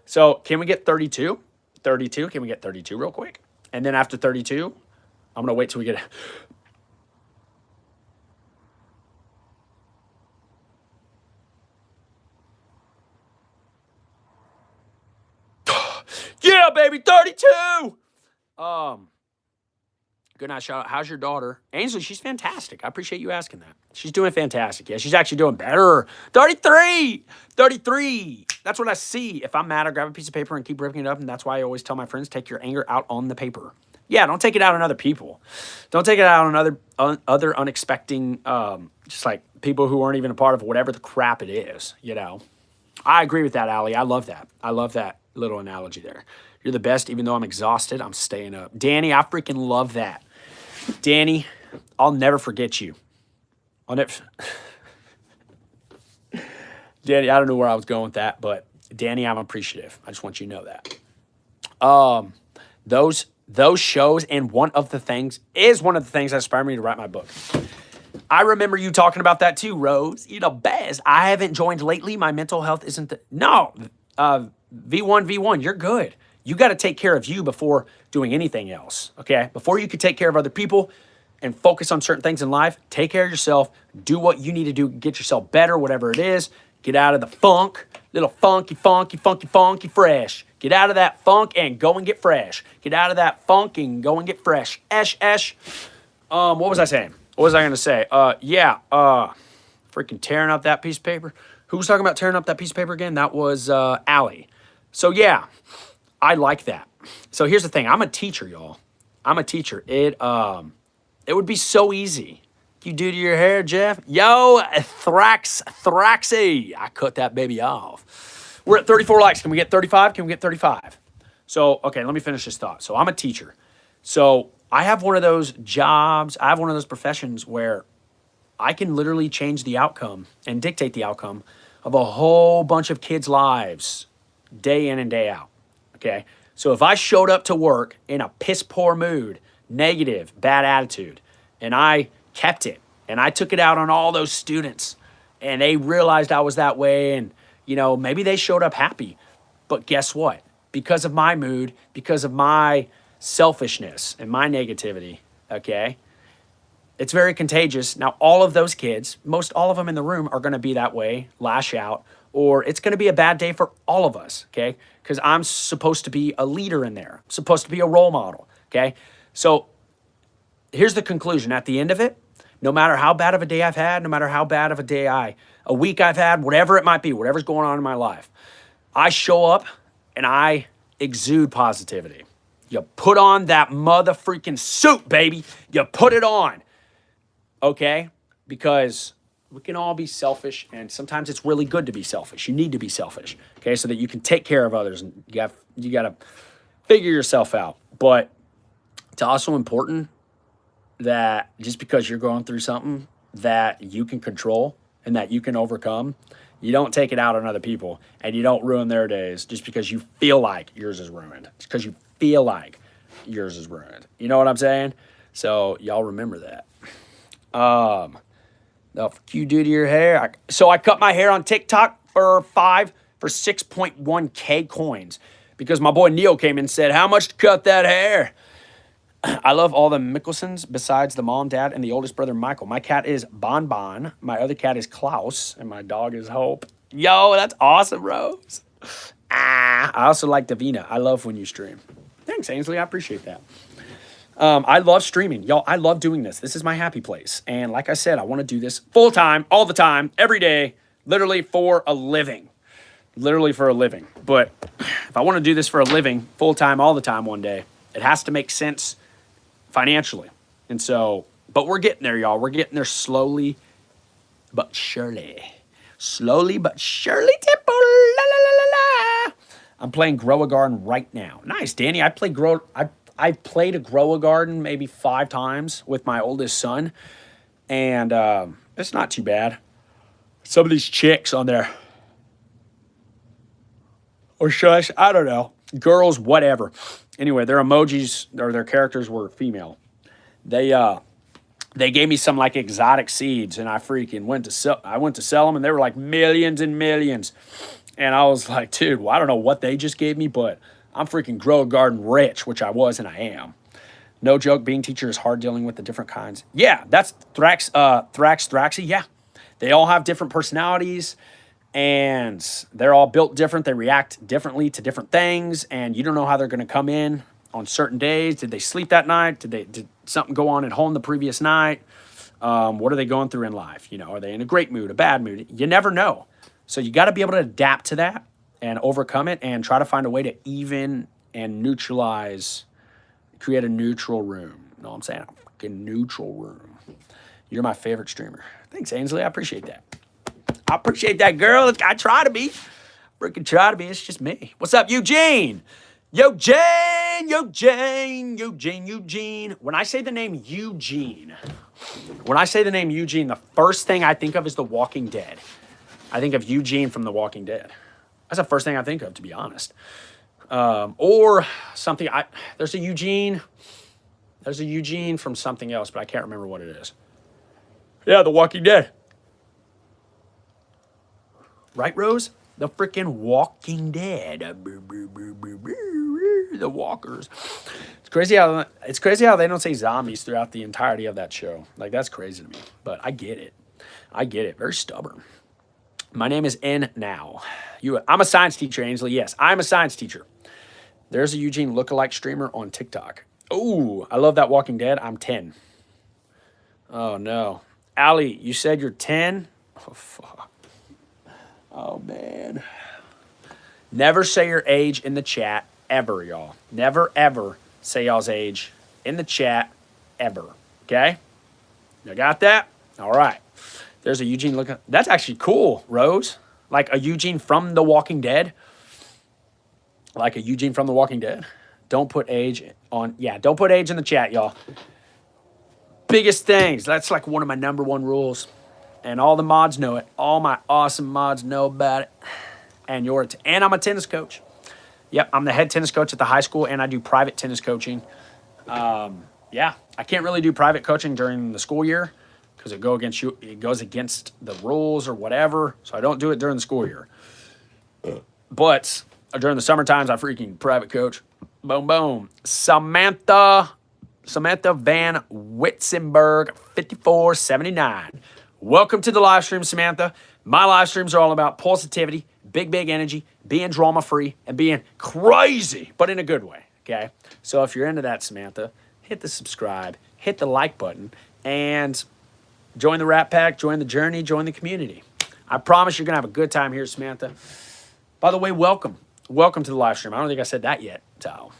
So can we get 32? 32. Can we get 32 real quick? And then after 32, I'm going to wait till we get... Yeah, baby, 32! Good night, shout out. How's your daughter? Ainsley, she's fantastic. I appreciate you asking that. She's doing fantastic. Yeah, she's actually doing better. 33! 33! That's what I see. If I'm mad, I grab a piece of paper and keep ripping it up, and that's why I always tell my friends, take your anger out on the paper. Yeah, don't take it out on other people. Don't take it out on other unexpected, just like people who aren't even a part of whatever the crap it is, you know? I agree with that, Allie. I love that. I love that little analogy there. You're the best, even though I'm exhausted, I'm staying up. Danny, I freaking love that. Danny, I'll never forget you. I'll never... Danny, I don't know where I was going with that, but Danny, I'm appreciative. I just want you to know that. Those shows, and one of the things that inspired me to write my book. I remember you talking about that too, Rose. You know, Bez, I haven't joined lately. My mental health isn't no. V1, you're good. You got to take care of you before doing anything else, okay? Before you could take care of other people and focus on certain things in life, take care of yourself, do what you need to do, get yourself better, whatever it is. Get out of the funk, little funky, fresh. Get out of that funk and go and get fresh. Get out of that funk and go and get fresh. Esh. What was I saying? What was I going to say? Freaking tearing up that piece of paper. Who was talking about tearing up that piece of paper again? That was Allie. So yeah, I like that. So here's the thing. I'm a teacher, y'all. I'm a teacher. It would be so easy. You do to your hair, Jeff? Yo, Thraxy. I cut that baby off. We're at 34 likes. Can we get 35? Can we get 35? So, okay, let me finish this thought. So I'm a teacher. So I have one of those jobs. I have one of those professions where I can literally change the outcome and dictate the outcome of a whole bunch of kids' lives day in and day out, okay? So if I showed up to work in a piss-poor mood, negative, bad attitude, and I kept it, and I took it out on all those students, and they realized I was that way, and, you know, maybe they showed up happy. But guess what? Because of my mood, because of my selfishness and my negativity, okay, it's very contagious. Now, all of those kids, most all of them in the room are going to be that way, lash out, or it's going to be a bad day for all of us, okay? Because I'm supposed to be a leader in there, supposed to be a role model, okay? So here's the conclusion. At the end of it, no matter how bad of a day I've had, no matter how bad of a week I've had, whatever it might be, whatever's going on in my life, I show up and I exude positivity. You put on that mother freaking suit, baby. You put it on, okay? Because we can all be selfish, and sometimes it's really good to be selfish. You need to be selfish, okay, so that you can take care of others, and you got to figure yourself out. But it's also important that just because you're going through something that you can control and that you can overcome, you don't take it out on other people, and you don't ruin their days just because you feel like yours is ruined. It's because you feel like yours is ruined. You know what I'm saying? So y'all remember that. The fuck you do to your hair? So I cut my hair on TikTok for 6.1K coins because my boy Neil came in and said, how much to cut that hair? I love all the Mickelsons besides the mom, dad, and the oldest brother, Michael. My cat is Bon Bon. My other cat is Klaus, and my dog is Hope. Yo, that's awesome, Rose. I also like Davina. I love when you stream. Thanks, Ainsley. I appreciate that. I love streaming. Y'all, I love doing this. This is my happy place. And like I said, I want to do this full time, all the time, every day, literally for a living. Literally for a living. But if I want to do this for a living, full time, all the time one day, it has to make sense financially. And so, but we're getting there, y'all. We're getting there slowly but surely. Slowly but surely, Temple. La, la, la, la, la. I'm playing Grow a Garden right now. Nice, Danny. I played a Grow a Garden maybe 5 times with my oldest son, and it's not too bad. Some of these chicks on there, or shush, I don't know. girls, whatever. Anyway, their emojis or their characters were female. They gave me some like exotic seeds, and I freaking went to sell them, and they were like millions and millions. And I was like, dude, well, I don't know what they just gave me, but I'm freaking grow a garden rich, which I was and I am. No joke, being teacher is hard dealing with the different kinds. Yeah, that's Thraxy. Yeah, they all have different personalities, and they're all built different. They react differently to different things, and you don't know how they're going to come in on certain days. Did they sleep that night? Did something go on at home the previous night? What are they going through in life? You know, are they in a great mood, a bad mood? You never know. So you got to be able to adapt to that and overcome it and try to find a way to even and neutralize, create a neutral room. You know what I'm saying? A fucking neutral room. You're my favorite streamer. Thanks, Ainsley. I appreciate that. I appreciate that, girl. I try to be. Freaking try to be. It's just me. What's up, Eugene? Eugene. When I say the name Eugene, the first thing I think of is The Walking Dead. I think of Eugene from The Walking Dead. That's the first thing I think of, to be honest. Or something. There's a Eugene from something else, but I can't remember what it is. Yeah, The Walking Dead. Right, Rose? The freaking Walking Dead. The Walkers. It's crazy how they don't say zombies throughout the entirety of that show. Like, that's crazy to me. But I get it. Very stubborn. My name is N now. I'm a science teacher, Ainsley. Yes, I'm a science teacher. There's a Eugene lookalike streamer on TikTok. Oh, I love that Walking Dead. I'm 10. Oh, no. Allie, you said you're 10? Oh, fuck. Oh, man. Never say your age in the chat, ever, y'all. Never, ever say y'all's age in the chat, ever. Okay? You got that? All right. There's a Eugene looking. That's actually cool, Rose. Like a Eugene from The Walking Dead. Don't put age on. Yeah, don't put age in the chat, y'all. Biggest things. That's like one of my number one rules. And all the mods know it. All my awesome mods know about it. And I'm a tennis coach. Yep, I'm the head tennis coach at the high school, and I do private tennis coaching. Yeah, I can't really do private coaching during the school year because it goes against the rules or whatever. So I don't do it during the school year. But during the summer times, I freaking private coach. Boom, boom. Samantha Van Witzenberg, 5479. Welcome to the live stream, Samantha. My live streams are all about positivity, big energy, being drama-free, and being crazy, but in a good way, okay? So if you're into that, Samantha, hit the subscribe, hit the like button, and join the Rat Pack, join the journey, join the community. I promise you're going to have a good time here, Samantha. By the way, welcome. Welcome to the live stream. I don't think I said that yet. So,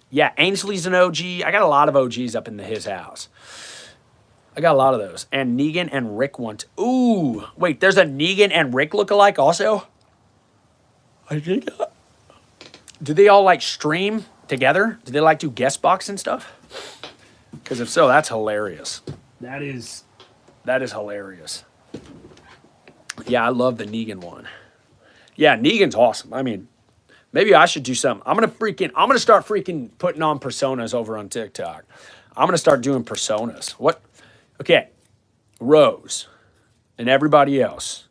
yeah, Ainsley's an OG. I got a lot of OGs up in his house. I got a lot of those. And Negan and Rick want. Ooh, wait, there's a Negan and Rick lookalike also? I think. Do they all like stream together? Do they like do guest box and stuff? Because if so, that's hilarious. That is hilarious. Yeah, I love the Negan one. Yeah, Negan's awesome. I mean, maybe I should do something. I'm gonna start freaking putting on personas over on TikTok. I'm gonna start doing personas. What? Okay, Rose and everybody else.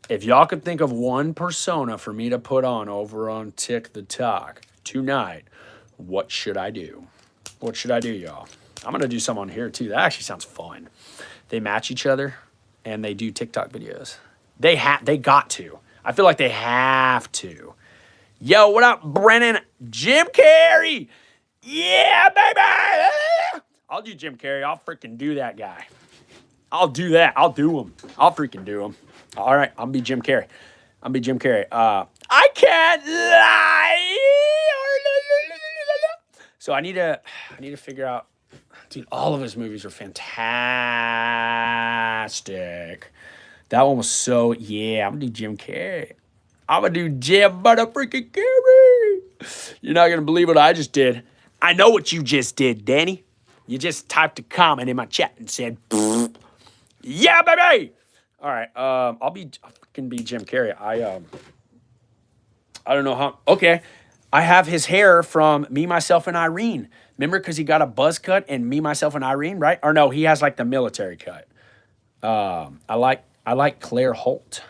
If y'all could think of one persona for me to put on over on TikTok tonight, what should I do? What should I do, y'all? I'm gonna do some on here too. That actually sounds fun. They match each other and they do TikTok videos. They got to. I feel like they have to. Yo, what up, Brennan? Jim Carrey. Yeah, baby. I'll do Jim Carrey. I'll freaking do that guy. I'll do that. I'll do him. I'll freaking do him. All right, I'll be Jim Carrey. I can't lie. So I need to figure out. Dude, all of his movies are fantastic. That one was so, yeah, I'm gonna do Jim Carrey. I'm gonna do Jim freaking Carrey. You're not gonna believe what I just did. I know what you just did, Danny. You just typed a comment in my chat and said, yeah, baby. All right, I can be Jim Carrey. I don't know how. Okay, I have his hair from Me, Myself, and Irene. Remember, because he got a buzz cut in Me, Myself, and Irene, right? Or no, he has like the military cut. I like Claire Holt.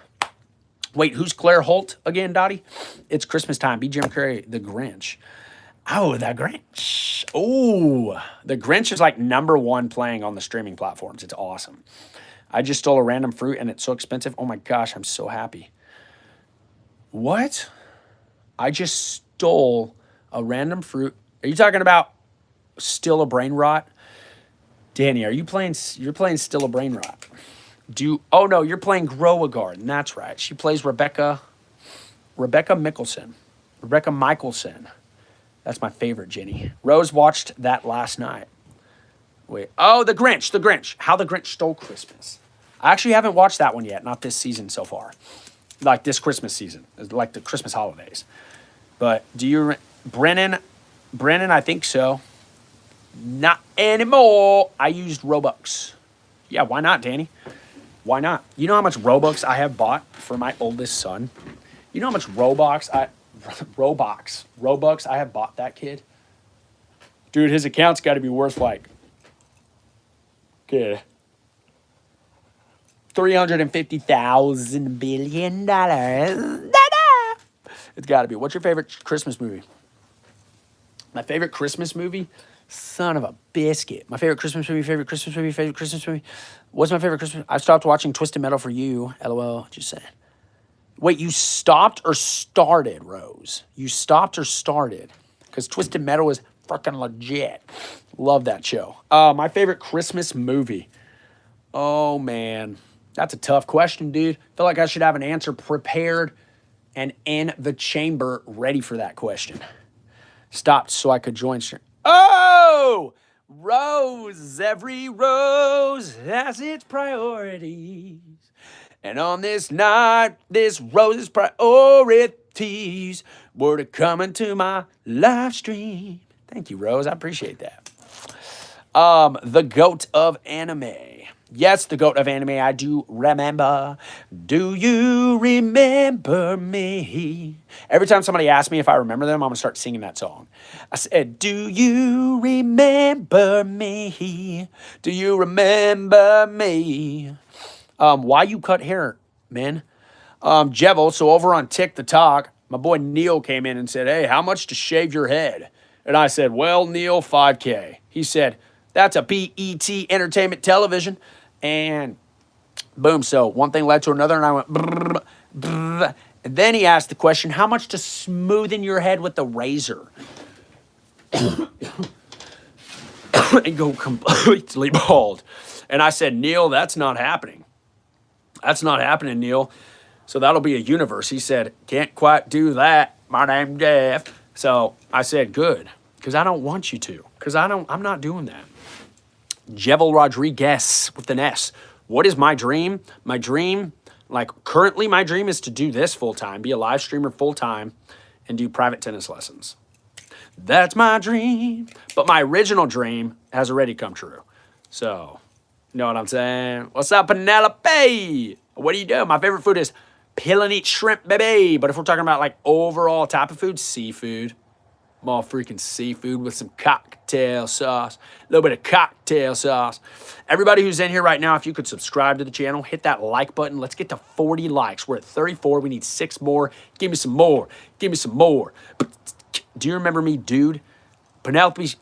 Wait, who's Claire Holt again, Dottie? It's Christmas time. Be Jim Carrey, the Grinch. Oh, the Grinch. Oh, the Grinch is like #1 playing on the streaming platforms. It's awesome. I just stole a random fruit and it's so expensive. Oh my gosh, I'm so happy. What? I just stole a random fruit. Are you talking about Still a Brain Rot? Danny, you're playing Still a Brain Rot. Oh no, you're playing Grow a Garden. That's right. She plays Rebecca Mickelson. Rebecca Michelson. That's my favorite, Jenny. Rose watched that last night. Wait. Oh, The Grinch. How the Grinch Stole Christmas. I actually haven't watched that one yet. Not this season so far. Like this Christmas season. Like the Christmas holidays. But Brennan, I think so. Not anymore. I used Robux. Yeah, why not, Danny? Why not? You know how much Robux I have bought for my oldest son? You know how much Robux I have bought that kid? Dude, his account's got to be worth like, good, $350,000 billion. It's got to be. What's your favorite Christmas movie? My favorite Christmas movie? Son of a biscuit. My favorite Christmas movie. What's my favorite Christmas? I stopped watching Twisted Metal for you. LOL. Just saying. Wait, you stopped or started, Rose? You stopped or started? Because Twisted Metal is fucking legit. Love that show. My favorite Christmas movie. Oh, man. That's a tough question, dude. Feel like I should have an answer prepared and in the chamber ready for that question. Stopped so I could join stream. Oh! Rose, every rose has its priorities. And on this night, this rose's priorities were to come into my live stream. Thank you, Rose. I appreciate that. The GOAT of anime. Yes, the GOAT of anime. I do remember. Do you remember me? Every time somebody asks me if I remember them, I'm going to start singing that song. I said, do you remember me? Do you remember me? Why you cut hair, man? Jevel, so over on Tick the Talk, my boy Neil came in and said, hey, how much to shave your head? And I said, well, Neil, $5K. He said, that's a PET Entertainment Television. And boom, so one thing led to another, and I went, brr, brr. And then he asked the question, how much to smoothen your head with the razor? And go completely bald. And I said, Neil, that's not happening. That's not happening, Neil. So that'll be a universe. He said, can't quite do that. My name's Jeff. So I said, good, because I don't want you to, because I'm not doing that. Jevel Rodriguez with an S. What is my dream? My dream, currently my dream is to do this full-time, be a live streamer full-time, and do private tennis lessons. That's my dream. But my original dream has already come true. So, you know what I'm saying? What's up, Penelope? What do you do? My favorite food is peel and eat shrimp, baby. But if we're talking about overall type of food, seafood. More freaking seafood with some cocktail sauce. A little bit of cocktail sauce. Everybody who's in here right now, if you could subscribe to the channel, hit that like button. Let's get to 40 likes. We're at 34. We need 6 more. Give me some more. Give me some more. Do you remember me, dude? Penelope,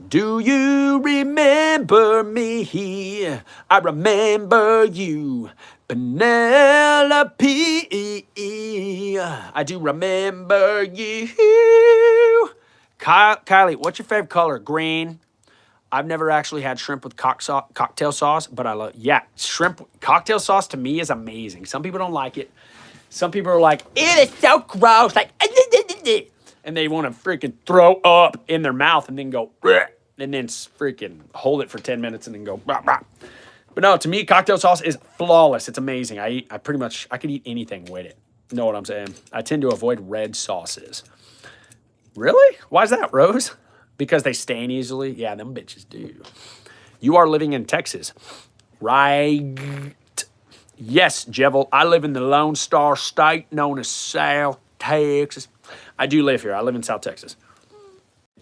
do you remember me? I remember you. Penelope, I do remember you. Kylie, what's your favorite color? Green. I've never actually had shrimp with cocktail sauce, but I love, shrimp cocktail sauce to me is amazing. Some people don't like it. Some people are like, ew, it's so gross. And they want to freaking throw up in their mouth and then go, and then freaking hold it for 10 minutes and then go, bah, bah. But no, to me, cocktail sauce is flawless. It's amazing. I could eat anything with it. You know what I'm saying? I tend to avoid red sauces. Really? Why is that, Rose? Because they stain easily? Yeah, them bitches do. You are living in Texas. Right. Yes, Jevel. I live in the Lone Star State known as South Texas. I do live here. I live in South Texas.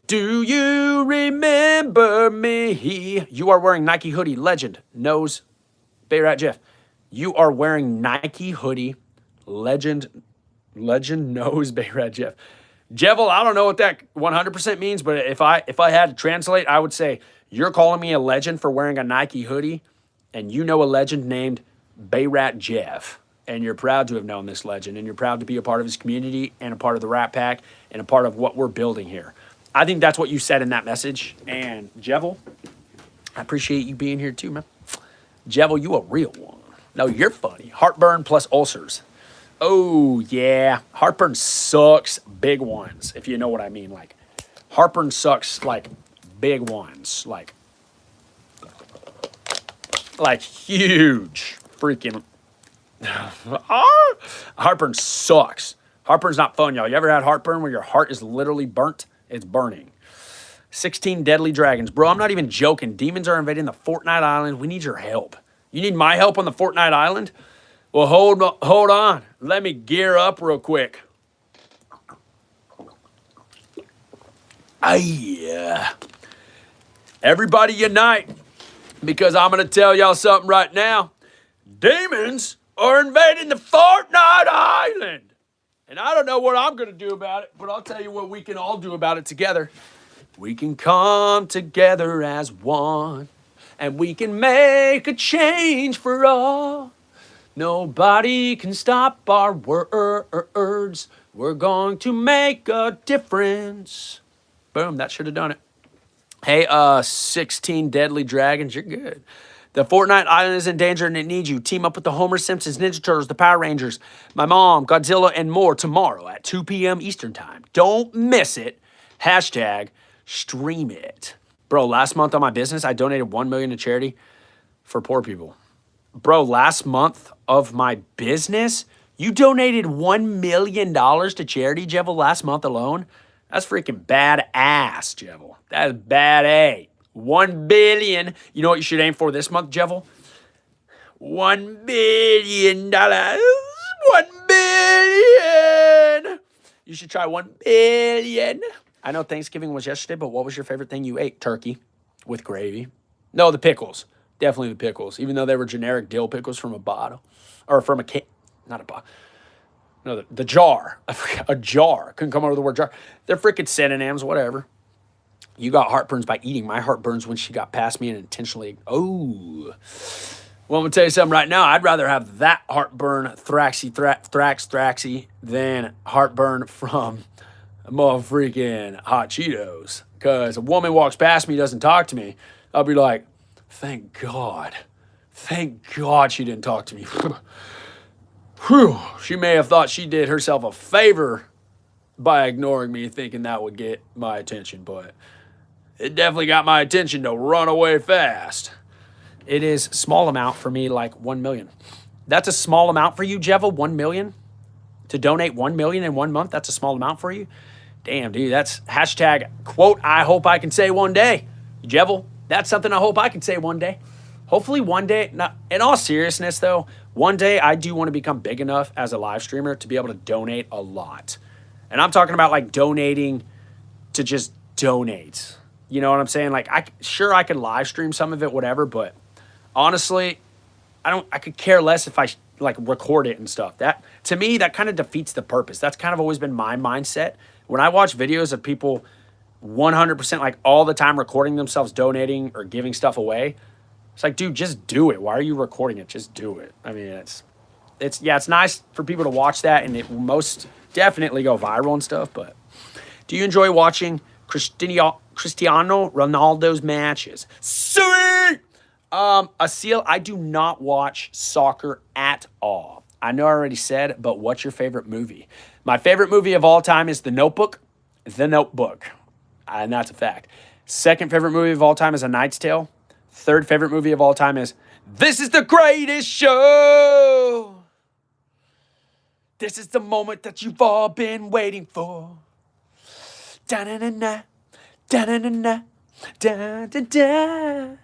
Do you remember me? You are wearing Nike hoodie. Legend knows Bayrat Jeff. You are wearing Nike hoodie. Legend knows Bayrat Jeff. Jevil, I don't know what that 100% means, but if I had to translate, I would say you're calling me a legend for wearing a Nike hoodie, and you know a legend named Bayrat Jeff, and you're proud to have known this legend, and you're proud to be a part of his community and a part of the Rat Pack and a part of what we're building here. I think that's what you said in that message, and Jevil, I appreciate you being here too, man. Jevil, you a real one. No, you're funny. Heartburn plus ulcers. Oh, yeah. Heartburn sucks big ones, if you know what I mean. Like, heartburn sucks, like, big ones. Like huge freaking... Heartburn sucks. Heartburn's not fun, y'all. You ever had heartburn where your heart is literally burnt? It's burning. 16 deadly dragons. Bro, I'm not even joking. Demons are invading the Fortnite Island. We need your help. You need my help on the Fortnite Island? Well, hold on. Let me gear up real quick. Yeah. Everybody unite, because I'm going to tell y'all something right now. Demons are invading the Fortnite Island. And I don't know what I'm going to do about it, but I'll tell you what we can all do about it together. We can come together as one, and we can make a change for all. Nobody can stop our words. We're going to make a difference. Boom, that should have done it. Hey, 16 deadly dragons, you're good. The Fortnite Island is in danger and it needs you. Team up with the Homer Simpsons, Ninja Turtles, the Power Rangers, my mom, Godzilla, and more tomorrow at 2 p.m. Eastern Time. Don't miss it. Hashtag stream it. Bro, last month on my business, I donated $1 million to charity for poor people. Bro, last month of my business, you donated $1 million to charity, Jevil, last month alone? That's freaking badass, Jevil. That is bad A. $1 billion. You know what you should aim for this month, Jevil? $1 billion. $1 billion. You should try $1 billion. I know Thanksgiving was yesterday, but what was your favorite thing you ate? Turkey with gravy. No, the pickles. Definitely the pickles, even though they were generic dill pickles from a bottle. Or from a can. Not a bottle. No, the jar. A jar. Couldn't come over the word jar. They're freaking synonyms, whatever. You got heartburns by eating. My heart burns when she got past me and intentionally... Oh. Well, I'm going to tell you something right now. I'd rather have that heartburn thraxy than heartburn from more freaking hot Cheetos. Because a woman walks past me, doesn't talk to me, I'll be like, thank God. Thank God she didn't talk to me. Whew. She may have thought she did herself a favor by ignoring me, thinking that would get my attention, but it definitely got my attention to run away fast. It is small amount for me, like 1 million. That's a small amount for you, Jevil, 1 million? To donate 1 million in 1 month, that's a small amount for you? Damn, dude, that's hashtag quote I hope I can say one day. Jevil, that's something I hope I can say one day. Hopefully one day, not, in all seriousness though, one day I do want to become big enough as a live streamer to be able to donate a lot. And I'm talking about like donating to just donate. You know what I'm saying? Like, I could live stream some of it, whatever, but honestly, I could care less if I like record it and stuff. That, to me, that kind of defeats the purpose. That's kind of always been my mindset. When I watch videos of people 100% like all the time recording themselves donating or giving stuff away, it's like, dude, just do it. Why are you recording it? Just do it. I mean, it's nice for people to watch that, and it will most definitely go viral and stuff, but do you enjoy watching Cristiano Ronaldo's matches? Sweet! Asil, I do not watch soccer at all. I know I already said, but what's your favorite movie? My favorite movie of all time is The Notebook. The Notebook. And that's a fact. Second favorite movie of all time is A Knight's Tale. Third favorite movie of all time is This Is the Greatest Show. This is the moment that you've all been waiting for. Da-na-na-na, da-na-na-na, da-da-da.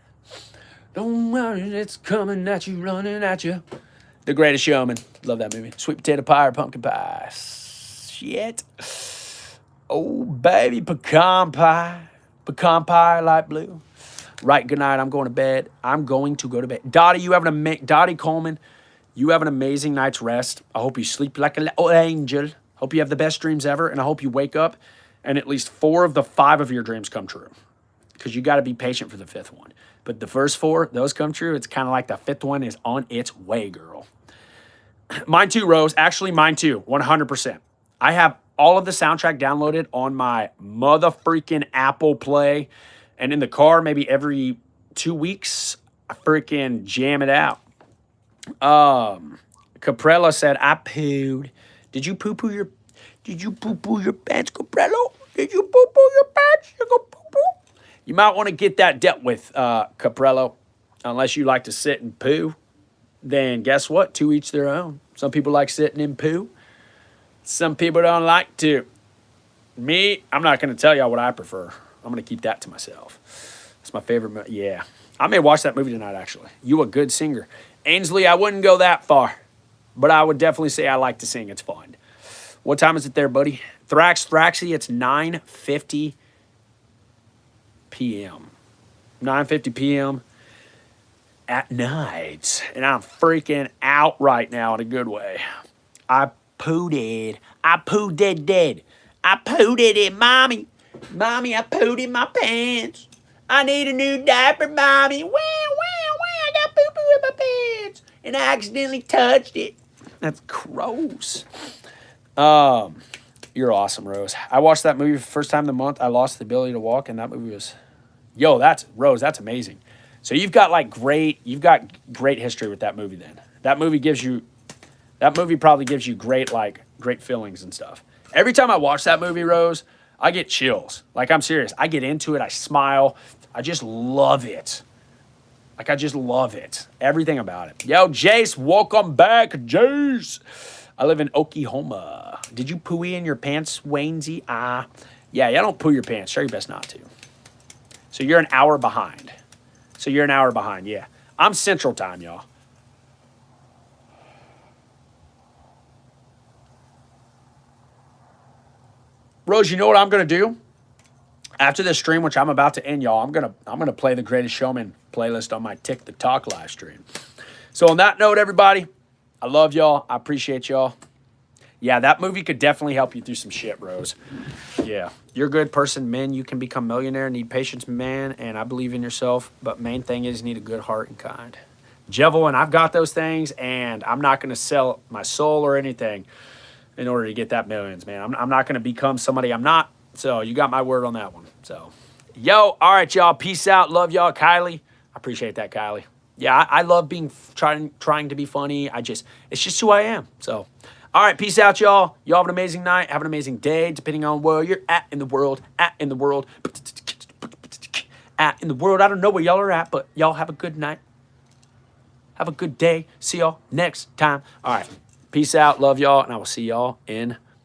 Don't worry, it's coming at you, running at you. The Greatest Showman. Love that movie. Sweet potato pie or pumpkin pie. shit. Oh, baby, pecan pie. Pecan pie, light blue. Right, good night. I'm going to bed. I'm going to go to bed. Dottie, Dottie Coleman, you have an amazing night's rest. I hope you sleep like a little angel. Hope you have the best dreams ever, and I hope you wake up and at least 4 of the 5 of your dreams come true. Because you got to be patient for the 5th one. But the first 4, those come true. It's kind of like the 5th one is on its way, girl. Mine too, Rose. Actually, mine too, 100%. I have all of the soundtrack downloaded on my mother freaking Apple Play. And in the car, maybe every 2 weeks, I freaking jam it out. Caprella said, I pooed. Did you poo-poo your pants, Caprello? Did you poo-poo your pants? You go poo-poo? You might want to get that dealt with, Caprello. Unless you like to sit and poo. Then guess what? To each their own. Some people like sitting in poo. Some people don't like to. Me, I'm not going to tell y'all what I prefer. I'm going to keep that to myself. It's my favorite. Yeah. I may watch that movie tonight, actually. You a good singer. Ainsley, I wouldn't go that far. But I would definitely say I like to sing. It's fun. What time is it there, buddy? Thraxy, it's 9:50 p.m. 9:50 p.m. at night. And I'm freaking out right now in a good way. I pooed it. I pooed dead. I pooed it, mommy. Mommy, I pooed in my pants. I need a new diaper, mommy. Wow, I got poo-poo in my pants. And I accidentally touched it. That's gross. You're awesome, Rose. I watched that movie for the first time in the month. I lost the ability to walk, and that movie was... Yo, that's amazing. So you've got great history with that movie then. That movie probably gives you great feelings and stuff. Every time I watch that movie, Rose, I get chills. I'm serious. I get into it. I smile. I just love it. I just love it. Everything about it. Yo, Jace, welcome back, Jace. I live in Oklahoma. Did you poo-ee in your pants, Waynesy? Yeah, you don't poo your pants. Try your best not to. So you're an hour behind. Yeah. I'm Central Time, y'all. Rose, you know what I'm going to do? After this stream, which I'm about to end, y'all, I'm gonna play the Greatest Showman playlist on my TikTok live stream. So on that note, everybody, I love y'all. I appreciate y'all. Yeah, that movie could definitely help you through some shit, Rose. Yeah, you're a good person, man. You can become millionaire. Need patience, man, and I believe in yourself. But main thing is you need a good heart and kind. Jevel, and I've got those things, and I'm not gonna sell my soul or anything in order to get that millions, man. I'm not gonna become somebody I'm not. So you got my word on that one. So, yo, all right, y'all. Peace out. Love y'all, Kylie. I appreciate that, Kylie. Yeah, I love trying to be funny. It's just who I am. So, all right, peace out, y'all. Y'all have an amazing night. Have an amazing day, depending on where you're at in the world. At in the world. I don't know where y'all are at, but y'all have a good night. Have a good day. See y'all next time. All right, peace out. Love y'all, and I will see y'all in